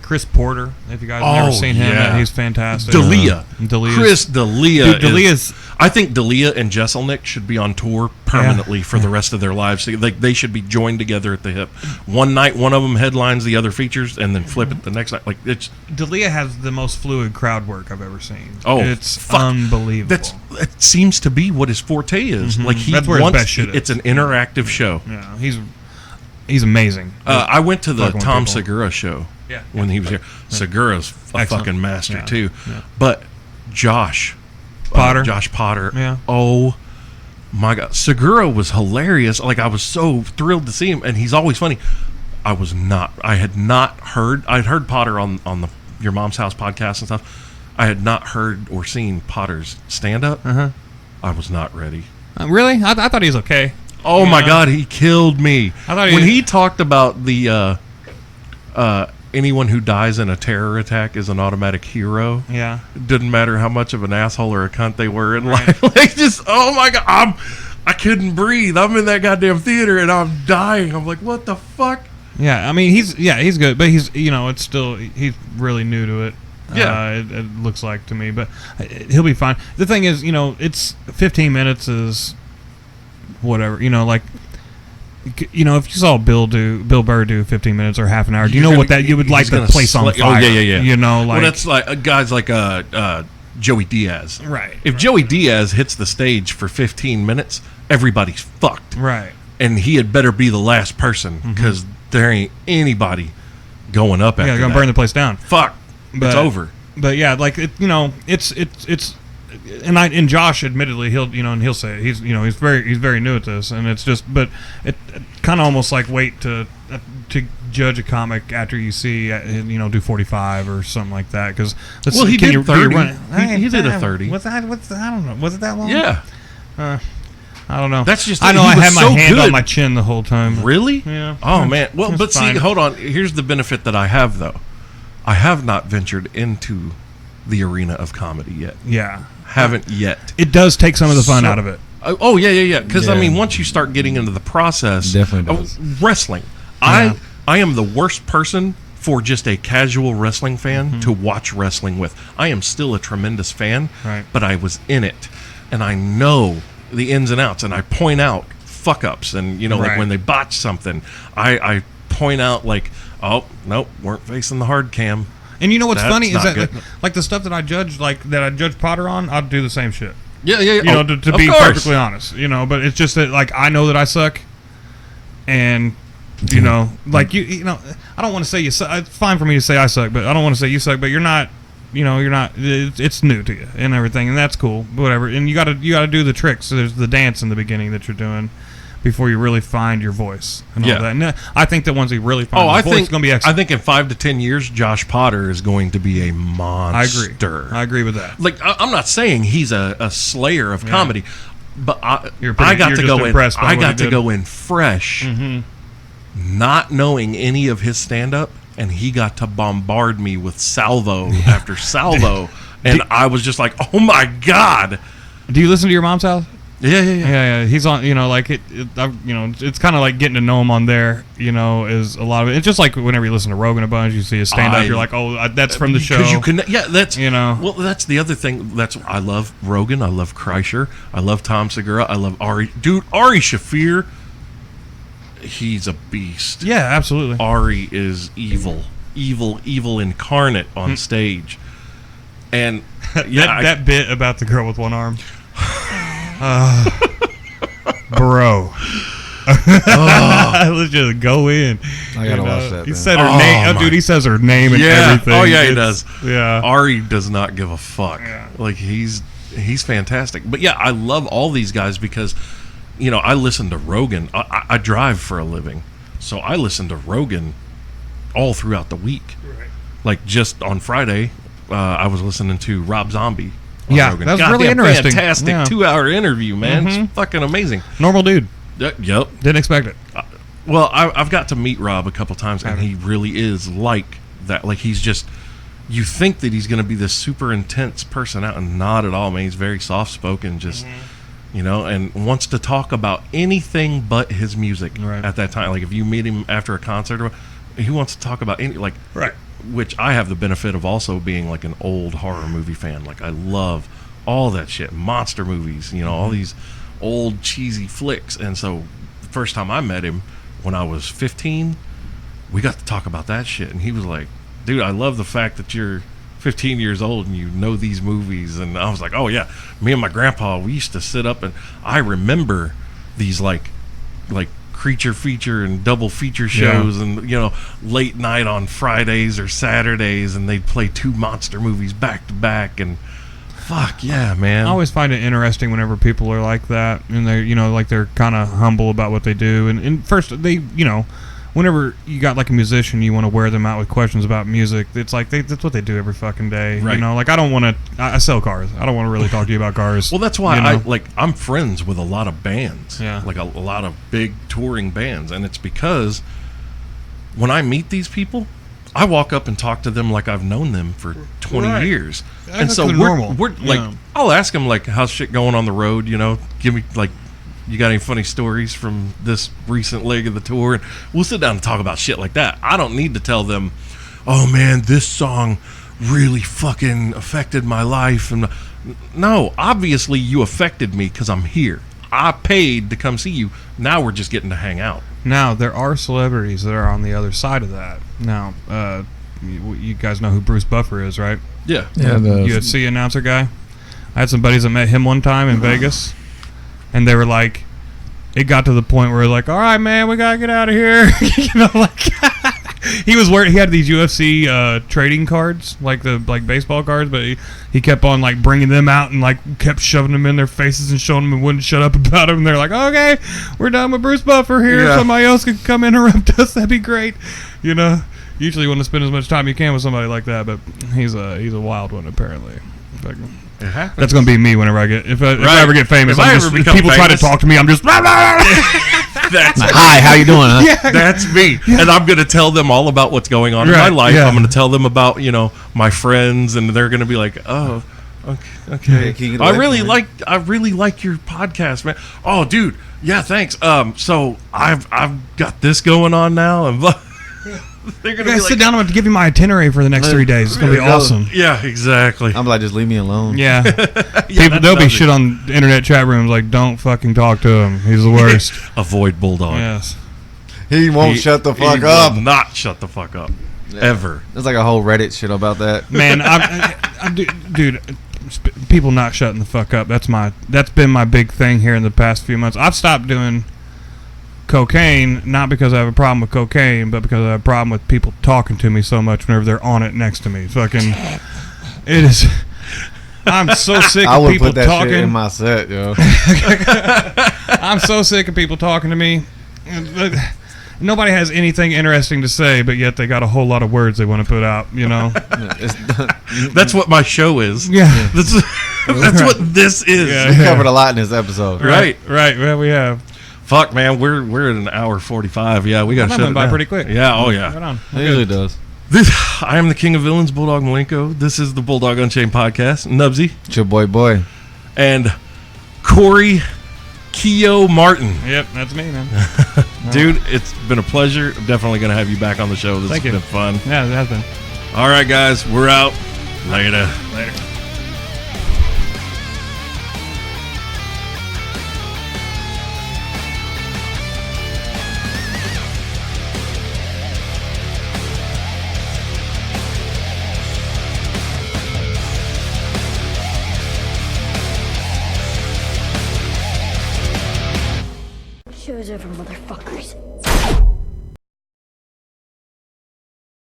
Chris Porter, if you guys have never seen him, he's fantastic. D'Elia. Chris D'Elia. Dude, D'Elia's. I think D'Elia and Jesselnick should be on tour permanently for the rest of their lives. Like they should be joined together at the hip. One night, one of them headlines the other features, and then flip it the next night. Like it's D'Elia has the most fluid crowd work I've ever seen. Oh, it's unbelievable. That seems to be what his forte is. Like That's where his best shit is. It's an interactive show. Yeah, he's amazing. I went to the Tom Segura show. Yeah. When he was here. Segura's a fucking master too. Yeah. But Josh Potter. Yeah. Oh my God. Segura was hilarious. Like I was so thrilled to see him, and he's always funny. I'd heard Potter on the Your Mom's House podcast and stuff. I had not heard or seen Potter's stand up. I was not ready. Really? I thought he was okay. Oh my God, he killed me. When he talked about the anyone who dies in a terror attack is an automatic hero. Yeah. It didn't matter how much of an asshole or a cunt they were in life. Like just, oh my God, I couldn't breathe. I'm in that goddamn theater and I'm dying. I'm like, what the fuck? Yeah, I mean he's good, but he's it's still he's really new to it. Yeah, it looks like to me, but he'll be fine. The thing is, it's 15 minutes is whatever. Like. If you saw Bill Burr do 15 minutes or half an hour, do you know what that you would like the place on fire? Oh yeah. Like well, that's like guys like Joey Diaz. Right. If Joey Diaz hits the stage for 15 minutes, everybody's fucked. Right. And he had better be the last person because there ain't anybody going up after they're gonna burn the place down. Fuck. It's over. But yeah, like it's. And Josh, admittedly, he'll say it. He's very new at this, and it's just, but it kind of almost like wait to judge a comic after you see do 45 or something like that because he did 30. He did a 30. What's that? I don't know. Was it that long? Yeah. I don't know. That's just. I know. I had my hand on my chin the whole time. Really? Yeah. Oh man. Well, It's but fine. see, hold on. Here's the benefit that I have though. I have not ventured into the arena of comedy yet. Yeah. Haven't yet. It does take some of the fun out of it. Oh yeah. Because I Yeah. mean, once you start getting into the process, Definitely does. Wrestling. Yeah. I am the worst person for just a casual wrestling fan to watch wrestling with. I am still a tremendous fan, Right. but I was in it, and I know the ins and outs, and I point out fuck ups, and like Right. when they botch something, I point out like, oh nope, weren't facing the hard cam. And you know what's That's funny is not that good. like the stuff that I judge Potter on, I'd do the same shit. Yeah. You know, to be perfectly honest, but it's just that like I know that I suck, and you know, like you know, I don't want to say you suck. It's fine for me to say I suck, but I don't want to say you suck. But you're not, you're not. It's new to you and everything, and that's cool. Whatever. And you gotta do the tricks. So there's the dance in the beginning that you're doing before you really find your voice and all that. And I think that once he really finds his voice, it's gonna be excellent. I think in 5 to 10 years, Josh Potter is going to be a monster. I agree with that. Like I'm not saying he's a slayer of comedy, but I You're got just to go in. impressed by I what got he to did. go in fresh, not knowing any of his stand up, and he got to bombard me with salvo after salvo, and I was just like, oh my god. Do you listen to your mom's house? Yeah. He's on, like it's kind of like getting to know him on there, is a lot of it. It's just like whenever you listen to Rogan a bunch, you see his stand up, you're like, oh, that's from the show. Because you can, that's, You know. Well, that's the other thing. I love Rogan. I love Kreischer. I love Tom Segura. I love Ari. Dude, Ari Shaffir, he's a beast. Yeah, absolutely. Ari is evil incarnate on stage. And that bit about the girl with one arm. Bro. Let's just go in. I gotta watch that. He then. said her name. Oh, dude, he says her name and everything. Oh yeah, he does. Yeah. Ari does not give a fuck. Yeah. Like he's fantastic. But yeah, I love all these guys because I listen to Rogan. I drive for a living, so I listen to Rogan all throughout the week. Right. Like just on Friday, I was listening to Rob Zombie. Yeah, Rogan. that was Goddamn really interesting. Fantastic 2-hour interview, man. It's fucking amazing. Normal dude. Yep. Didn't expect it. Well, I've got to meet Rob a couple times, and he really is like that. Like he's just, you think that he's going to be this super intense person out, and not at all, man. He's very soft spoken, just and wants to talk about anything but his music at that time. Like if you meet him after a concert, he wants to talk about any which I have the benefit of also being like an old horror movie fan. Like I love all that shit, monster movies, all these old cheesy flicks. And so the first time I met him when I was 15, we got to talk about that shit. And he was like, dude, I love the fact that you're 15 years old and you know these movies. And I was like, oh yeah, me and my grandpa, we used to sit up, and I remember these like creature feature and double feature shows, and late night on Fridays or Saturdays, and they'd play 2 monster movies back to back, and fuck yeah, man. I always find it interesting whenever people are like that, and they're like they're kind of humble about what they do, and first they whenever you got like a musician, you want to wear them out with questions about music. It's like that's what they do every fucking day. Right. Like I don't want to. I sell cars. I don't want to really talk to you about cars. Well, that's why I'm friends with a lot of bands. Yeah. Like a lot of big touring bands, and it's because when I meet these people, I walk up and talk to them like I've known them for 20 years. And so we're like, I'll ask them like, how's shit going on the road? Give me like, you got any funny stories from this recent leg of the tour? And we'll sit down and talk about shit like that. I don't need to tell them, oh man, this song really fucking affected my life. And no, obviously you affected me because I'm here. I paid to come see you. Now we're just getting to hang out. Now there are celebrities that are on the other side of that. Now, you guys know who Bruce Buffer is, right? Yeah. UFC announcer guy. I had some buddies that met him one time in Vegas. And they were like, it got to the point where like, all right, man, we gotta get out of here. He had these UFC trading cards, like baseball cards, but he kept on like bringing them out and like kept shoving them in their faces and showing them and wouldn't shut up about them. And they're like, okay, we're done with Bruce Buffer here. Yeah. If somebody else could come interrupt us, that'd be great. Usually you want to spend as much time you can with somebody like that, but he's a wild one apparently. That's gonna be me whenever I get if I ever get famous. If people try to talk to me, I'm just That's hi, how you doing? Huh? Yeah. That's me. Yeah. And I'm going to tell them all about what's going on in my life. Yeah. I'm going to tell them about, my friends, and they're going to be like, oh, Okay. Can you get I away really from like your podcast, man. Oh, dude. Yeah, thanks. So I've got this going on now, and they're You gonna guys be sit like, down. I'm going to give you my itinerary for the next 3 days. It's going to be There you go. awesome. yeah, exactly. I'm like, just leave me alone. Yeah. Yeah, There'll be Knubsie. shit on the internet chat rooms like, don't fucking talk to him. He's the worst. Avoid Bulldog. Yes. He won't shut the fuck he up. Will not shut the fuck up. Ever. There's like a whole Reddit shit about that. Man, dude, people not shutting the fuck up. That's been my big thing here in the past few months. I've stopped doing cocaine, not because I have a problem with cocaine, but because I have a problem with people talking to me so much whenever they're on it next to me. Fucking, it is. I'm so sick I of would people put that talking. shit in my set, yo. I'm so sick of people talking to me. Nobody has anything interesting to say, but yet they got a whole lot of words they want to put out, you know? That's what my show is. Yeah. That's what this is. Yeah. We covered a lot in this episode. Right. Right. Well, we have. Fuck, man. We're at an hour 45. Yeah, we got to That shut went it by down. pretty quick. Yeah. Oh, Right yeah. on. It usually does. I am the king of villains, Bulldog Malenko. This is the Bulldog Unchained podcast. Knubsie It's your boy. and Corey Keough Martin. Yep, that's me, man. Dude, it's been a pleasure. I'm definitely going to have you back on the show. This Thank has you. been fun. Yeah, it has been. All right, guys. We're out. Later. Later. Show's over, motherfuckers.